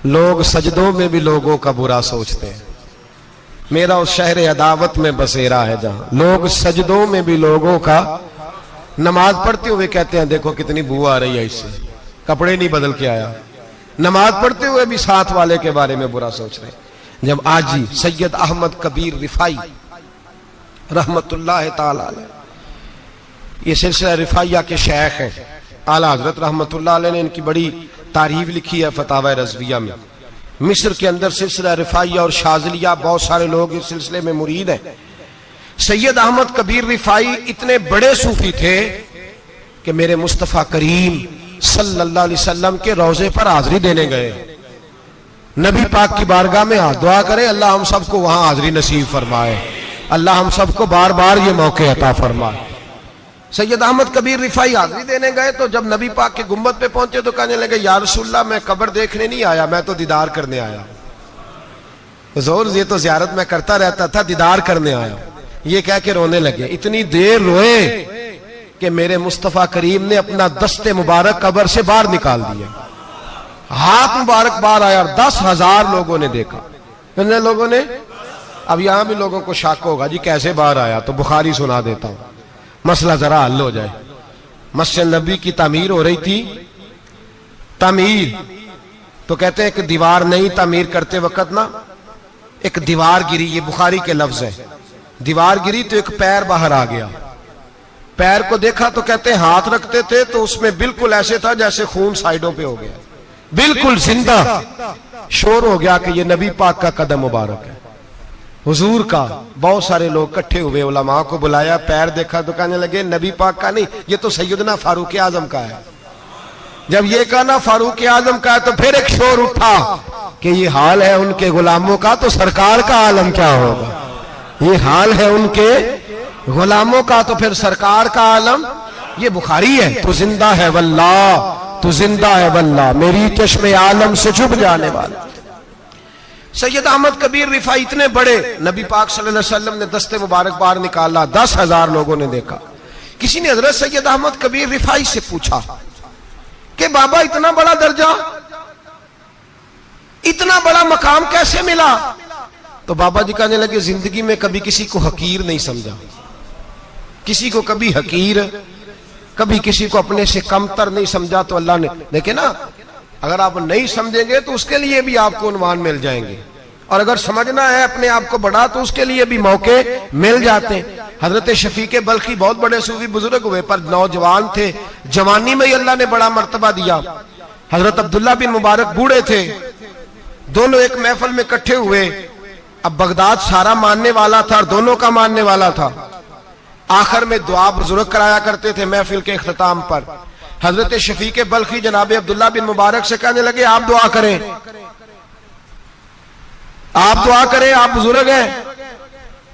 لوگ سجدوں میں بھی لوگوں کا برا سوچتے ہیں. میرا اس شہر عداوت میں بسیرا ہے جہاں لوگ سجدوں میں بھی لوگوں کا, نماز پڑھتے ہوئے کہتے ہیں دیکھو کتنی بو آ رہی ہے اس سے, کپڑے نہیں بدل کے آیا. نماز پڑھتے ہوئے بھی ساتھ والے کے بارے میں برا سوچ رہے ہیں. جب آجی سید احمد کبیر رفائی رحمت اللہ تعالی علیہ, یہ سلسلہ رفائیہ کے شیخ ہیں, اعلیٰ حضرت رحمت اللہ علیہ نے ان کی بڑی تعریف لکھی ہے فتاوی رضویہ میں. مصر کے اندر سلسلہ رفائیہ اور شاذلیہ, بہت سارے لوگ اس سلسلے میں مرید ہیں. سید احمد کبیر رفائی اتنے بڑے صوفی تھے کہ میرے مصطفیٰ کریم صلی اللہ علیہ وسلم کے روضے پر حاضری دینے گئے. نبی پاک کی بارگاہ میں دعا کرے اللہ ہم سب کو وہاں حاضری نصیب فرمائے, اللہ ہم سب کو بار بار یہ موقع عطا فرمائے. سید احمد کبیر رفائی حاضری دینے گئے تو جب نبی پاک کے گنبد پہ پہنچے تو کہنے لگے یا رسول اللہ میں قبر دیکھنے نہیں آیا, میں تو دیدار کرنے آیا. حضور یہ تو زیارت میں کرتا رہتا تھا, دیدار کرنے آیا. یہ کہہ کے رونے لگے. اتنی دیر روئے کہ میرے مصطفیٰ کریم نے اپنا دست مبارک قبر سے باہر نکال دیا, ہاتھ مبارک باہر آیا اور 10,000 لوگوں نے دیکھا. کتنے لوگوں نے؟ اب یہاں بھی لوگوں کو شک ہوگا جی کیسے باہر آیا، تو بخاری سنا دیتا ہوں، مسئلہ ذرا حل ہو جائے۔ مسجد نبی کی تعمیر ہو رہی تھی، تعمیر تو کہتے ہیں کہ دیوار نہیں، تعمیر کرتے وقت نا ایک دیوار گری، یہ بخاری کے لفظ ہے، دیوار گری تو ایک پیر باہر آ گیا، پیر کو دیکھا تو کہتے ہیں ہاتھ رکھتے تھے تو اس میں بالکل ایسے تھا جیسے خون سائیڈوں پہ ہو گیا، بالکل زندہ، شور ہو گیا کہ یہ نبی پاک کا قدم مبارک ہے، حضور کا۔ بہت سارے لوگ کٹھے ہوئے، علماء کو بلایا، پیر دیکھا تو کہنے لگے نبی پاک کا نہیں، یہ تو سیدنا فاروق اعظم کا ہے۔ جب یہ کہا نا فاروق اعظم کا ہے تو پھر ایک شور اٹھا کہ یہ حال ہے ان کے غلاموں کا تو سرکار کا عالم کیا ہوگا، یہ حال ہے ان کے غلاموں کا تو پھر سرکار کا عالم۔ یہ بخاری ہے، تو زندہ ہے واللہ، تو زندہ ہے واللہ، میری چشم عالم سے چھپ جانے والا۔ سید احمد کبیر رفاعی اتنے بڑے، نبی پاک صلی اللہ علیہ وسلم نے دست مبارک باہر نکالا، 10,000 لوگوں نے دیکھا۔ کسی نے حضرت سید احمد کبیر رفاعی سے پوچھا کہ بابا اتنا بڑا درجہ، اتنا بڑا مقام کیسے ملا؟ تو بابا جی کہنے لگے زندگی میں کبھی کسی کو حقیر نہیں سمجھا، کسی کو کبھی حقیر، کبھی کسی کو اپنے سے کمتر نہیں سمجھا۔ تو اللہ نے دیکھیں نا، اگر آپ نہیں سمجھیں گے تو اس کے لیے بھی آپ کو عنوان مل جائیں گے، اور اگر سمجھنا ہے اپنے آپ کو بڑا تو اس کے لیے بھی موقع مل جاتے ہیں۔ حضرت شفیق بلخی بہت بڑے صوفی بزرگ ہوئے پر نوجوان تھے، جوانی میں ہی اللہ نے بڑا مرتبہ دیا۔ حضرت عبداللہ بن مبارک بوڑھے تھے، دونوں ایک محفل میں اکٹھے ہوئے۔ اب بغداد سارا ماننے والا تھا اور دونوں کا ماننے والا تھا۔ آخر میں دعا بزرگ کرایا کرتے تھے محفل کے اختتام پر۔ حضرت شفیق بلخی جناب عبداللہ بن مبارک سے کہنے لگے آپ دعا کریں، آپ دعا کریں، آپ بزرگ ہیں۔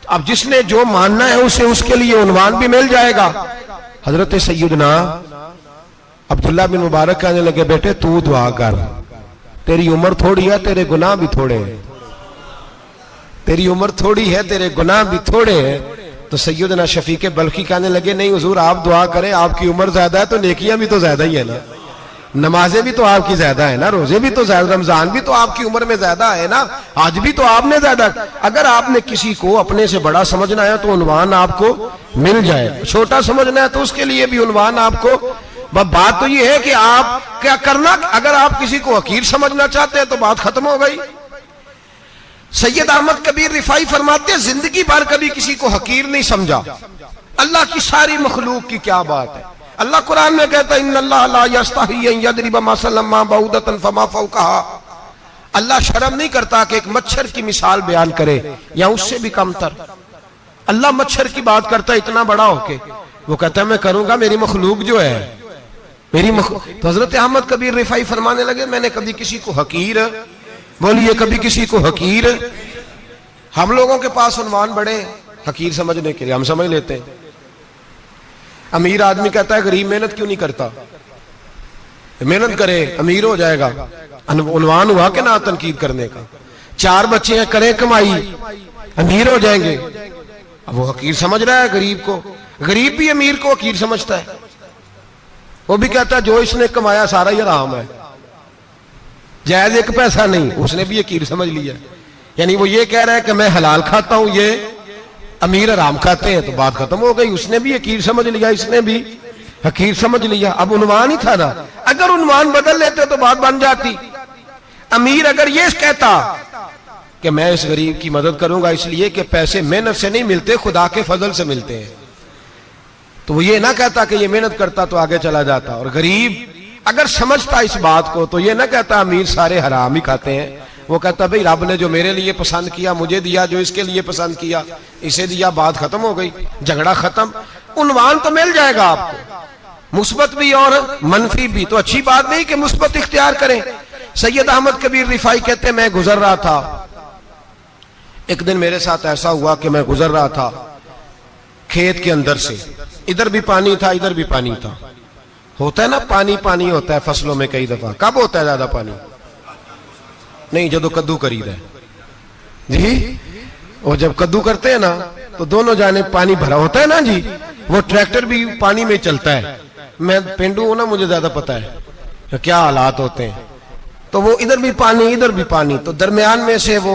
اب جس نے جو ماننا ہے اسے اس کے لیے عنوان بھی مل جائے گا۔ حضرت سیدنا عبداللہ بن مبارک کہنے لگے بیٹے تو دعا کر، تیری عمر تھوڑی ہے، تیرے گناہ بھی تھوڑے ہیں، تیری عمر تھوڑی ہے، تیرے گناہ بھی تھوڑے ہیں۔ تو سیدنا شفیق بلخی کہنے لگے نہیں حضور آپ دعا کریں، آپ کی عمر زیادہ ہے تو نیکیاں بھی تو زیادہ ہی ہے نا، نمازیں بھی تو آپ کی زیادہ ہے نا، روزے بھی تو زیادہ، رمضان بھی تو آپ کی عمر میں زیادہ ہے نا، آج بھی تو آپ نے زیادہ۔ اگر آپ نے کسی کو اپنے سے بڑا سمجھنا ہے تو عنوان آپ کو مل جائے، چھوٹا سمجھنا ہے تو اس کے لیے بھی عنوان آپ کو۔ بات تو یہ ہے کہ آپ کیا کرنا، اگر آپ کسی کو حقیر سمجھنا چاہتے ہیں تو بات ختم ہو گئی۔ سید احمد کبیر رفاعی فرماتے ہیں زندگی بھر کبھی کسی کو حقیر نہیں سمجھا۔ اللہ کی ساری مخلوق کی کیا بات ہے، اللہ قرآن میں کہتا ہے ان اللہ لا یستحی ان یضرب مثلا ما بعوضۃ فما فوقها، اللہ شرم نہیں کرتا کہ ایک مچھر کی مثال بیان کرے یا اس سے بھی کم تر۔ اللہ مچھر کی بات کرتا ہے اتنا بڑا ہو کے، وہ کہتا ہے میں کروں گا، میری مخلوق جو ہے میری تو حضرت احمد کبیر رفاعی فرمانے لگے میں نے کبھی کسی کو حقیر، بولیے کبھی کسی کو حقیر۔ ہم لوگوں کے پاس عنوان بڑے حقیر سمجھنے کے لیے، ہم سمجھ لیتے ہیں۔ امیر آدمی کہتا ہے غریب محنت کیوں نہیں کرتا، محنت کرے امیر ہو جائے گا، عنوان ہوا کہ نہ تنقید کرنے کا۔ 4 بچے ہیں کریں کمائی امیر ہو جائیں گے، اب وہ حقیر سمجھ رہا ہے غریب کو، غریب بھی امیر کو حقیر سمجھتا ہے، وہ بھی کہتا ہے جو اس نے کمایا سارا ہی حرام ہے، جائز ایک پیسہ نہیں، اس نے بھی حقیر سمجھ لیا۔ یعنی وہ یہ کہہ رہا ہے کہ میں حلال کھاتا ہوں، یہ امیر حرام کھاتے ہیں، تو بات ختم ہو گئی، اس نے بھی حقیر سمجھ لیا، اس نے بھی حقیر سمجھ لیا۔ اب عنوان ہی تھا نا، اگر عنوان بدل لیتے تو بات بن جاتی۔ امیر اگر یہ کہتا کہ میں اس غریب کی مدد کروں گا اس لیے کہ پیسے محنت سے نہیں ملتے، خدا کے فضل سے ملتے ہیں، تو وہ یہ نہ کہتا کہ یہ محنت کرتا تو آگے چلا جاتا۔ اور غریب اگر سمجھتا اس بات کو تو یہ نہ کہتا امیر سارے حرام ہی کھاتے ہیں، وہ کہتا بھئی رب نے جو میرے لیے پسند کیا مجھے دیا، جو اس کے لیے پسند کیا اسے دیا، بات ختم ہو گئی، جھگڑا ختم۔ عنوان تو مل جائے گا آپ کو، مثبت بھی اور منفی بھی، تو اچھی بات نہیں کہ مثبت اختیار کریں۔ سید احمد کبیر رفاعی کہتے ہیں میں گزر رہا تھا، ایک دن میرے ساتھ ایسا ہوا کہ میں گزر رہا تھا کھیت کے اندر سے، ادھر بھی پانی تھا ادھر بھی پانی تھا، ہوتا ہے نا پانی پانی ہوتا ہے فصلوں میں کئی دفعہ، کب ہوتا ہے زیادہ پانی؟ نہیں جدو کدو کرید ہے جی، اور جب کدو کرتے ہیں نا تو دونوں جانب پانی بھرا ہوتا ہے نا جی، وہ ٹریکٹر بھی پانی میں چلتا ہے، میں پینڈو ہوں نا مجھے زیادہ پتا ہے کیا حالات ہوتے ہیں، تو وہ ادھر بھی پانی ادھر بھی پانی، تو درمیان میں سے وہ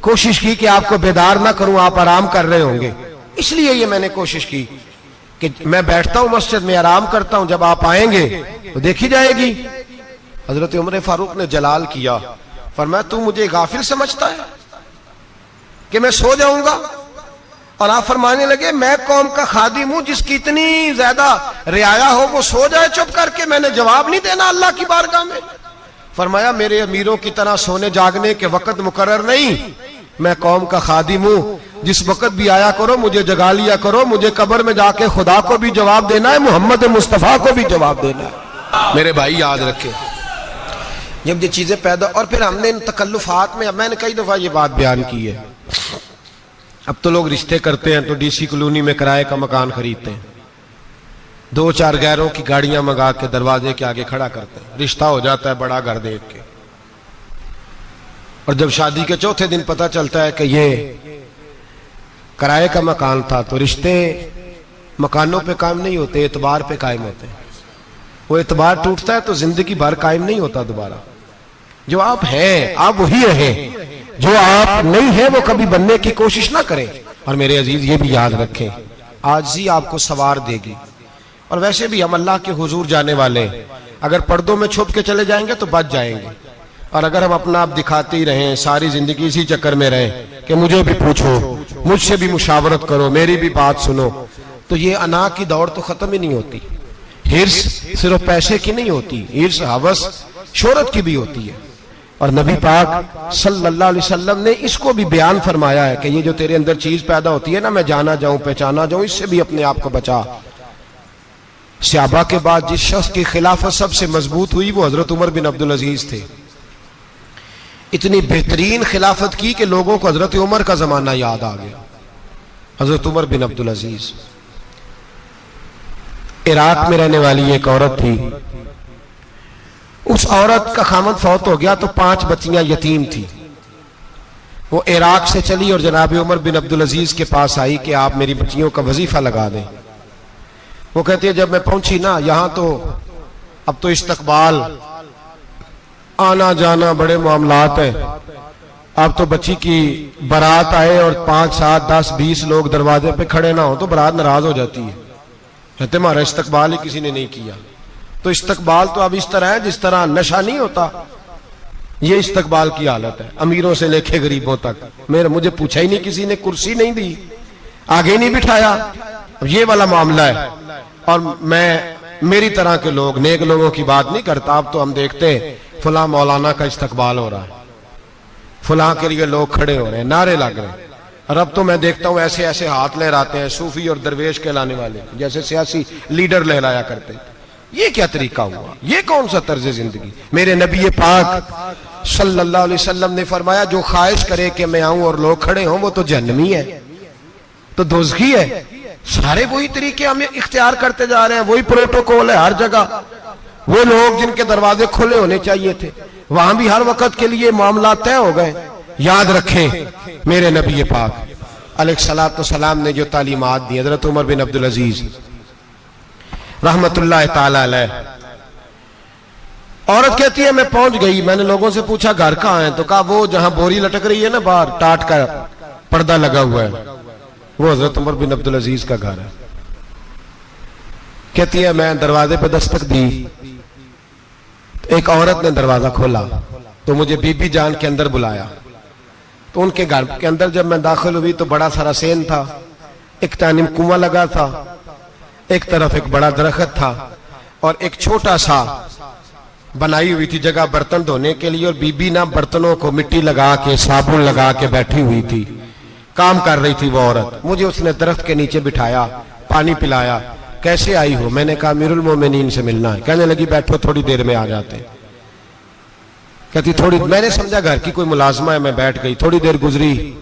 کوشش کی کہ آپ کو بیدار نہ کروں, آپ آرام کر رہے ہوں گے, اس لیے یہ میں نے کوشش کی کہ میں بیٹھتا ہوں مسجد میں آرام کرتا ہوں, جب آپ آئیں گے تو دیکھی جائے گی. حضرت عمر فاروق نے جلال کیا, فرمایا تو مجھے غافل سمجھتا ہے کہ میں سو جاؤں گا؟ اور آپ فرمانے لگے میں قوم کا خادم ہوں جس کی اتنی زیادہ رعایا ہو وہ سو جائے چپ کر کے, میں نے جواب نہیں دینا اللہ کی بارگاہ میں؟ فرمایا میرے امیروں کی طرح سونے جاگنے کے وقت مقرر نہیں, میں قوم کا خادم ہوں, جس وقت بھی آیا کرو مجھے جگا لیا کرو, مجھے قبر میں جا کے خدا کو بھی جواب دینا ہے, محمد مصطفیٰ کو بھی جواب دینا ہے. میرے بھائی یاد رکھیں, جب یہ چیزیں پیدا, اور پھر ہم نے ان تکلفات میں نے کئی دفعہ یہ بات بیان کی ہے, اب تو لوگ رشتے کرتے ہیں تو ڈی سی کالونی میں کرائے کا مکان خریدتے ہیں, 2-4 غیروں کی گاڑیاں منگا کے دروازے کے آگے کھڑا کرتے ہیں, رشتہ ہو جاتا ہے بڑا گھر دیکھ کے, اور جب شادی کے چوتھے دن پتہ چلتا ہے کہ یہ کرائے کا مکان تھا, تو رشتے مکانوں پہ قائم نہیں ہوتے, اعتبار پہ قائم ہوتے ہیں. وہ اعتبار ٹوٹتا ہے تو زندگی بھر قائم نہیں ہوتا دوبارہ. جو آپ ہیں آپ وہی رہیں, جو آپ نہیں ہیں وہ کبھی بننے کی کوشش نہ کریں. اور میرے عزیز یہ بھی یاد رکھیں, عاجزی آپ کو سوار دے گی. اور ویسے بھی ہم اللہ کے حضور جانے والے, اگر پردوں میں چھپ کے چلے جائیں گے تو بچ جائیں گے, اور اگر ہم اپنا آپ دکھاتے ہی رہیں, ساری زندگی اسی چکر میں رہیں کہ مجھے بھی پوچھو, مجھ سے بھی مشاورت کرو, میری بھی بات سنو, تو یہ انا کی دوڑ تو ختم ہی نہیں ہوتی. ہرس صرف پیسے کی نہیں ہوتی, ہرس ہوس شہرت کی بھی ہوتی ہے. اور نبی پاک صلی اللہ علیہ وسلم نے اس کو بھی بیان فرمایا ہے کہ یہ جو تیرے اندر چیز پیدا ہوتی ہے نا, میں جانا جاؤں پہچانا جاؤں, اس سے بھی اپنے آپ کو بچا. صحابہ کے بعد جس شخص کی خلافت سب سے مضبوط ہوئی وہ حضرت عمر بن عبدالعزیز تھے. اتنی بہترین خلافت کی کہ لوگوں کو حضرت عمر کا زمانہ یاد آ گیا. حضرت عمر بن عبدالعزیز, عراق میں رہنے والی ایک عورت تھی, اس عورت کا خامد فوت ہو گیا تو 5 بچیاں یتیم تھی. وہ عراق سے چلی اور جناب عمر بن عبدالعزیز کے پاس آئی کہ آپ میری بچیوں کا وظیفہ لگا دیں. وہ کہتی ہے جب میں پہنچی نا یہاں تو اب تو استقبال, آنا جانا بڑے معاملات ہیں, اب تو بچی کی برات آئے اور 5, 7, 10, 20 لوگ دروازے پہ کھڑے نہ ہو تو برات ناراض ہو جاتی ہے, کہتے ہمارا استقبال ہی کسی نے نہیں کیا. تو استقبال تو اب اس طرح ہے جس طرح نشہ نہیں ہوتا, یہ استقبال کی حالت ہے, امیروں سے لے کے غریبوں تک. مجھے پوچھا ہی نہیں کسی نے, کرسی نہیں دی, آگے نہیں بٹھایا, یہ والا معاملہ ہے. اور میں میری طرح کے لوگ, نیک لوگوں کی بات نہیں کرتا. اب تو ہم دیکھتے ہیں فلاں مولانا کا استقبال ہو رہا ہے, فلاں کے لیے لوگ کھڑے ہو رہے ہیں, نعرے لگ رہے ہیں. اور اب تو میں دیکھتا ہوں ایسے ایسے ہاتھ لہراتے ہیں صوفی اور درویش کہلانے والے, جیسے سیاسی لیڈر لہرایا کرتے. یہ کیا طریقہ ہوا, یہ کون سا طرز زندگی؟ میرے نبی پاک صلی اللہ علیہ وسلم نے فرمایا جو خواہش کرے کہ میں آؤں اور لوگ کھڑے ہوں وہ تو جہنمی ہے, تو دوزخی ہے. سارے وہی طریقے ہم اختیار کرتے جا رہے ہیں, وہی پروٹوکول ہے ہر جگہ. وہ لوگ جن کے دروازے کھلے ہونے چاہیے تھے وہاں بھی ہر وقت کے لیے معاملات طے ہو گئے. یاد رکھیں میرے نبی پاک علیہ الصلوۃ والسلام نے جو تعلیمات دی, حضرت عمر بن عبدالعزیز رحمت اللہ تعالی علیہ, عورت کہتی ہے میں پہنچ گئی, میں نے لوگوں سے پوچھا گھر کہاں ہے, تو کہا وہ جہاں بوری لٹک رہی ہے نا باہر, ٹاٹ کا پردہ لگا ہوا ہے, وہ حضرت عمر بن عبدالعزیز کا گھر ہے. کہتی ہے میں دروازے پہ دستک دی, ایک عورت نے دروازہ کھولا تو مجھے بی بی جان کے اندر بلایا. تو ان کے گھر کے اندر جب میں داخل ہوئی تو بڑا سارا سین تھا, ایک جانب کنواں لگا تھا, ایک طرف ایک بڑا درخت تھا, اور ایک چھوٹا سا بنائی ہوئی تھی جگہ برتن دھونے کے لیے, اور بی بی نا برتنوں کو مٹی لگا کے صابن لگا کے بیٹھی ہوئی تھی, کام کر رہی تھی وہ عورت. مجھے اس نے درخت کے نیچے بٹھایا, پانی پلایا. کیسے آئی ہو؟ میں نے کہا امیر المومنین سے ملنا ہے. کہنے لگی بیٹھو تھوڑی دیر میں آ جاتے. کہتی تھوڑی, میں نے سمجھا گھر کی کوئی ملازمہ ہے, میں بیٹھ گئی. تھوڑی دیر گزری,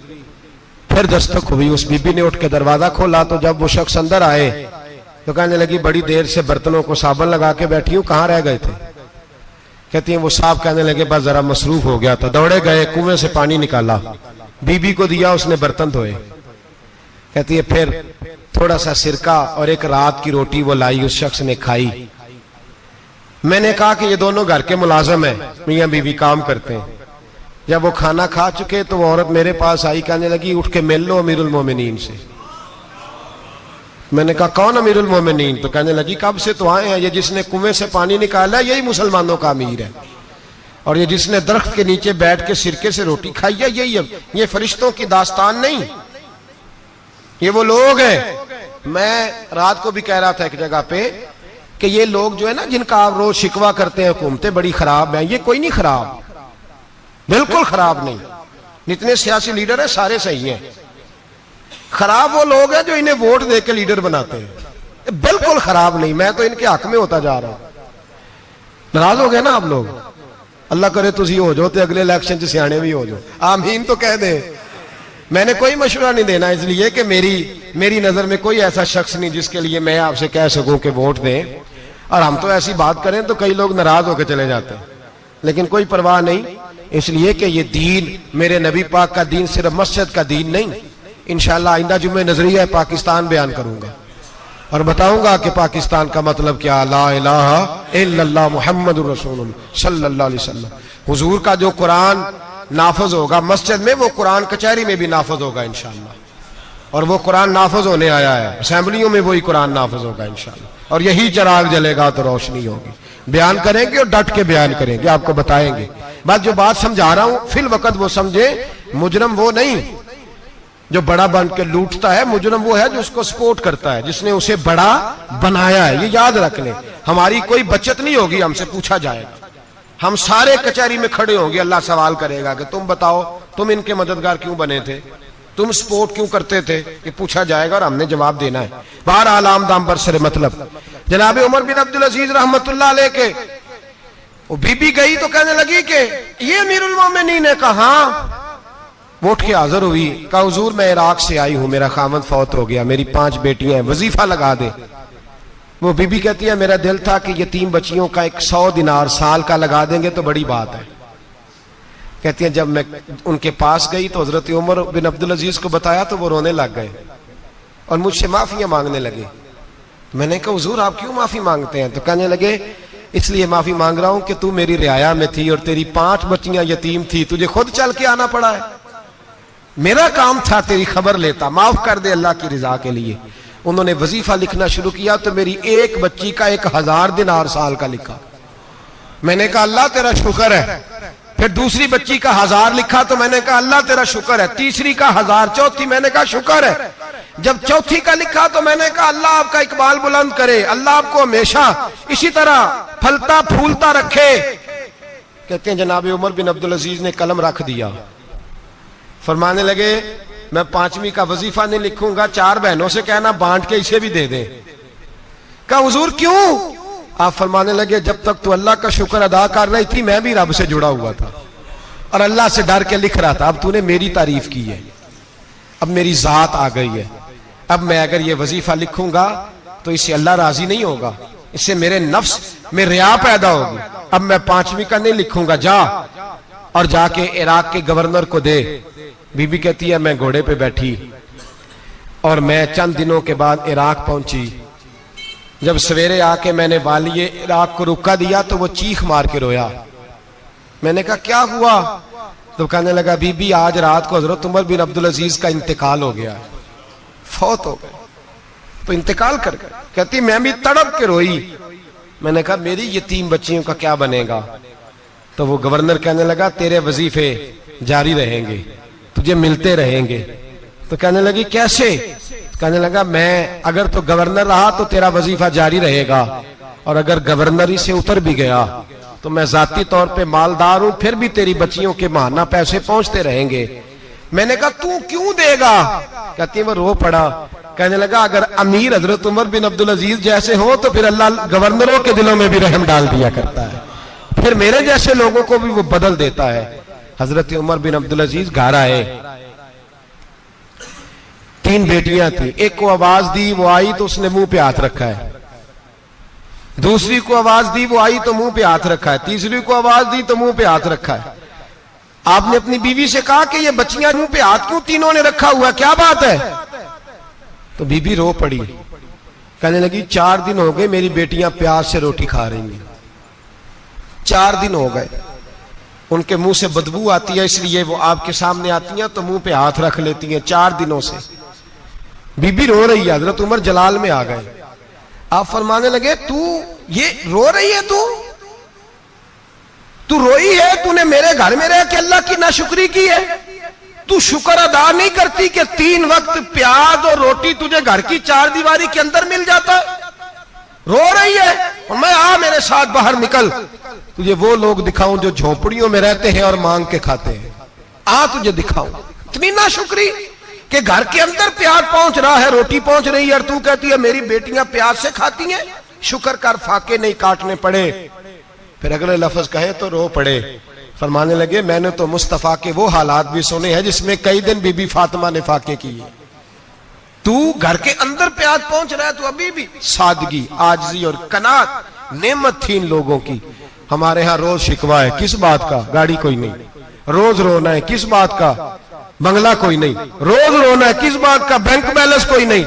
پھر دستک ہوئی, اس بی بی نے اٹھ کے دروازہ کھولا. تو جب وہ شخص اندر آئے تو کہنے لگی بڑی دیر سے برتنوں کو صابن لگا کے بیٹھی ہوں, کہاں رہ گئے تھے؟ کہتی ہیں وہ صاحب کہنے لگے بس ذرا مصروف ہو گیا تھا. دوڑے گئے, کنویں سے پانی نکالا, بی بی کو دیا, اس نے برتن دھوئے. کہتی ہے پھر تھوڑا سا سرکہ اور ایک رات کی روٹی وہ لائی, اس شخص نے کھائی. میں نے کہا کہ یہ دونوں گھر کے ملازم ہیں, میاں بیوی کام کرتے ہیں. جب وہ کھانا کھا چکے تو وہ عورت میرے پاس آئی، کہنے لگی اٹھ کے مل لو امیر المومنین سے۔ میں نے کہا کون امیر المومنین؟ تو کہنے لگی کب سے تو آئے ہیں، یہ جس نے کنویں سے پانی نکالا یہی مسلمانوں کا امیر ہے، اور یہ جس نے درخت کے نیچے بیٹھ کے سرکے سے روٹی کھائی ہے یہی ہے۔ یہ فرشتوں کی داستان نہیں، یہ وہ لوگ ہیں۔ میں رات کو بھی کہہ رہا تھا ایک جگہ پہ کہ یہ لوگ جو ہے نا جن کا آپ روز شکوہ کرتے ہیں حکومتیں بڑی خراب ہیں، یہ کوئی نہیں خراب، بالکل خراب نہیں۔ جتنے سیاسی لیڈر ہیں سارے صحیح ہیں، خراب وہ لوگ ہیں جو انہیں ووٹ دے کے لیڈر بناتے ہیں، بالکل خراب نہیں۔ میں تو ان کے حق میں ہوتا جا رہا ہوں۔ ناراض ہو گئے نا آپ لوگ؟ اللہ کرے تسی ہو جاؤ تو اگلے الیکشن سے سیانے بھی ہو جاؤ، آمین تو کہہ دیں۔ میں نے کوئی مشورہ نہیں دینا، اس لیے کہ میری نظر میں کوئی ایسا شخص نہیں جس کے لیے میں آپ سے کہہ سکوں کہ ووٹ دیں، اور ہم تو ایسی بات کریں تو کئی لوگ ناراض ہو کے چلے جاتے ہیں، لیکن کوئی پرواہ نہیں، اس لیے کہ یہ دین میرے نبی پاک کا دین صرف مسجد کا دین نہیں۔ انشاءاللہ آئندہ جمعہ نظریہ پاکستان بیان کروں گا اور بتاؤں گا کہ پاکستان کا مطلب کیا، لا الہ الا اللہ محمد الرسول اللہ صلی اللہ علیہ وسلم۔ حضور کا جو قرآن نافذ ہوگا مسجد میں، وہ قرآن کچہری میں بھی نافذ ہوگا انشاءاللہ، اور وہ قرآن نافذ ہونے آیا ہے، اسمبلیوں میں وہی قرآن نافذ ہوگا انشاءاللہ، اور یہی چراغ جلے گا تو روشنی ہوگی۔ بیان کریں گے اور ڈٹ کے بیان کریں گے، آپ کو بتائیں گے۔ بات جو بات سمجھا رہا ہوں فی الوقت وہ سمجھے، مجرم وہ نہیں جو بڑا بن کے لوٹتا ہے، مجرم وہ ہے جو اس کو سپورٹ کرتا ہے، جس نے اسے بڑا بنایا ہے۔ یہ یاد رکھ لیں، ہماری کوئی بچت نہیں ہوگی، ہم سے پوچھا جائے گا، ہم سارے کچہری میں کھڑے ہوں گے، اللہ سوال کرے گا کہ تم بتاؤ تم ان کے مددگار کیوں بنے تھے، تم سپورٹ کیوں کرتے تھے، یہ پوچھا جائے گا اور ہم نے جواب دینا ہے۔ بہرحال عام دام برسر مطلب جناب عمر بن عبدالعزیز رحمت اللہ علیہ کے وہ بی بی گئی تو کہنے لگی کہ یہ امیر المومنین نے کہا ہاں، وہ اٹھ کے حاضر ہوئی، کہا حضور میں عراق سے آئی ہوں، میرا خاوند فوت ہو گیا، میری 5 بیٹیاں ہیں، وظیفہ لگا دے۔ وہ بی بی کہتی ہے میرا دل تھا کہ یتیم بچیوں کا 100 دینار سال کا لگا دیں گے تو بڑی بات ہے۔ کہتی ہیں جب میں ان کے پاس گئی تو حضرت عمر بن عبدالعزیز کو بتایا تو وہ رونے لگ گئے اور مجھ سے معافیاں مانگنے لگے۔ میں نے کہا حضور آپ کیوں معافی مانگتے ہیں؟ تو کہنے لگے اس لیے معافی مانگ رہا ہوں کہ تو میری رعایا میں تھی اور تیری 5 بچیاں یتیم تھی، تجھے خود چل کے آنا پڑا ہے، میرا کام تھا تیری خبر لیتا، معاف کر دے اللہ کی رضا کے لیے۔ انہوں نے وظیفہ لکھنا شروع کیا تو میری ایک بچی کا 1000 دینار سال کا لکھا۔ میں نے کہا اللہ تیرا شکر ہے۔ پھر دوسری بچی کا 1000 لکھا تو میں نے کہا اللہ تیرا شکر ہے۔ تیسری کا 1000، چوتھی میں نے کہا شکر ہے۔ جب چوتھی کا لکھا تو میں نے کہا اللہ آپ کا اقبال بلند کرے، اللہ آپ کو ہمیشہ اسی طرح پھلتا پھولتا رکھے۔ کہتے ہیں جناب عمر بن عبدالعزیز نے قلم رکھ دیا، فرمانے لگے میں 5ویں کا وظیفہ نہیں لکھوں گا، 4 بہنوں سے کہنا بانٹ کے اسے بھی دے دیں۔ کہا حضور کیوں؟ آپ فرمانے لگے جب تک تو اللہ کا شکر ادا کر رہی تھی میں بھی رب سے جڑا ہوا تھا اور اللہ سے ڈر کے لکھ رہا تھا، اب تو نے میری تعریف کی ہے، اب میری ذات آ گئی ہے، اب میں اگر یہ وظیفہ لکھوں گا تو اس سے اللہ راضی نہیں ہوگا، اس سے میرے نفس میں ریا پیدا ہوگی، اب میں 5ویں کا نہیں لکھوں گا، جا اور جا کے عراق کے گورنر کو دے۔ بی بی کہتی ہے میں گھوڑے پہ بیٹھی اور میں چند دنوں کے بعد عراق پہنچی، جب سویرے آ کے میں نے والی عراق کو رکا دیا تو وہ چیخ مار کے رویا۔ میں نے کہا کیا ہوا؟ تو کہنے لگا بی بی آج رات کو حضرت عمر بن عبدالعزیز کا انتقال ہو گیا، فوت ہو گئے، تو انتقال کر گئے۔ کہتی میں بھی تڑپ کے روئی۔ میں نے کہا میری یتیم بچیوں کا کیا بنے گا؟ تو وہ گورنر کہنے لگا تیرے وظیفے جاری رہیں گے، تجھے ملتے رہیں گے۔ تو کہنے لگی کیسے؟ کہنے لگا میں اگر تو گورنر رہا تو تیرا وظیفہ جاری رہے گا، اور اگر گورنری سے اتر بھی گیا تو میں ذاتی طور پہ مالدار ہوں، پھر بھی تیری بچیوں کے ماہانہ پیسے پہنچتے رہیں گے۔ میں نے کہا تو کیوں دے گا؟ کہتی وہ رو پڑا۔ کہنے لگا اگر امیر حضرت عمر بن عبدالعزیز جیسے ہو تو پھر اللہ گورنروں کے دلوں میں بھی رحم ڈال دیا کرتا ہے، پھر میرے جیسے لوگوں کو بھی وہ بدل دیتا ہے۔ حضرت عمر بن عبدالعزیز گھر آئے، 3 بیٹیاں تھیں، ایک کو آواز دی وہ آئی تو اس نے منہ پہ ہاتھ رکھا ہے، دوسری کو آواز دی وہ آئی تو منہ پہ ہاتھ رکھا ہے، تیسری کو آواز دی تو منہ پہ ہاتھ رکھا ہے۔ آپ نے اپنی بیوی سے کہا کہ یہ بچیاں منہ پہ ہاتھ کیوں تینوں نے رکھا ہوا ہے، کیا بات ہے؟ تو بی بی رو پڑی، کہنے لگی 4 دن ہو گئے میری بیٹیاں پیاس سے روٹی کھا رہی ہیں، 4 دن ہو گئے، ان کے منہ سے بدبو آتی ہے، اس لیے وہ آپ کے سامنے آتی ہیں تو منہ پہ ہاتھ رکھ لیتی ہیں 4 دنوں سے۔ بی بی رو رہی ہے، حضرت عمر جلال میں آ گئے، آپ فرمانے لگے تو یہ رو رہی ہے، تو روئی ہے، تو نے میرے گھر میں رہ کے اللہ کی ناشکری کی ہے، تو شکر ادا نہیں کرتی کہ 3 وقت پیاز اور روٹی تجھے گھر کی 4 دیواری کے اندر مل جاتا ہے؟ رو رہی ہے، اور میں میرے ساتھ باہر نکل، تجھے وہ لوگ دکھاؤں جو جھونپڑیوں میں رہتے ہیں اور مانگ کے کھاتے ہیں، تجھے دکھاؤں۔ اتنی ناشکری کہ گھر کے اندر پیاز پہنچ رہا ہے، روٹی پہنچ رہی ہے، اور تو کہتی ہے میری بیٹیاں پیاز سے کھاتی ہیں، شکر کر فاقے نہیں کاٹنے پڑے۔ پھر اگلے لفظ کہے تو رو پڑے، فرمانے لگے میں نے تو مصطفیٰ کے وہ حالات بھی سنے ہیں جس میں کئی دن بی بی فاطمہ نے فاقے کیے، تو گھر کے اندر پیاز پہنچ رہا ہے، تو ابھی بھی سادگی، عاجزی اور قناعت نعمت تھی ان لوگوں کی۔ ہمارے ہاں روز شکوا ہے، کس بات کا؟ گاڑی کوئی نہیں، روز رونا ہے، کس بات کا؟ بنگلہ کوئی نہیں، روز رونا ہے، کس بات کا؟ بینک بیلنس کوئی نہیں،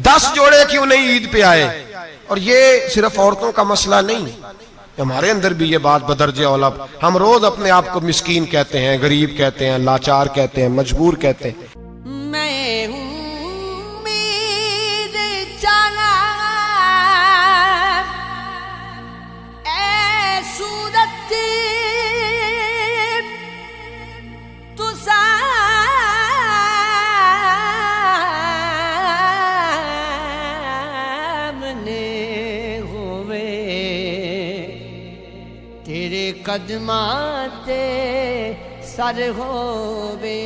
10 جوڑے کیوں نہیں عید پہ آئے؟ اور یہ صرف عورتوں کا مسئلہ نہیں، ہمارے اندر بھی یہ بات بدرجہ اولا، ہم روز اپنے آپ کو مسکین کہتے ہیں، غریب کہتے ہیں، لاچار کہتے ہیں، مجبور کہتے ہیں۔ میں ہوں امید جانا اے صورت تو سامنے ہوئے تیرے قدماں تے سر ہووے۔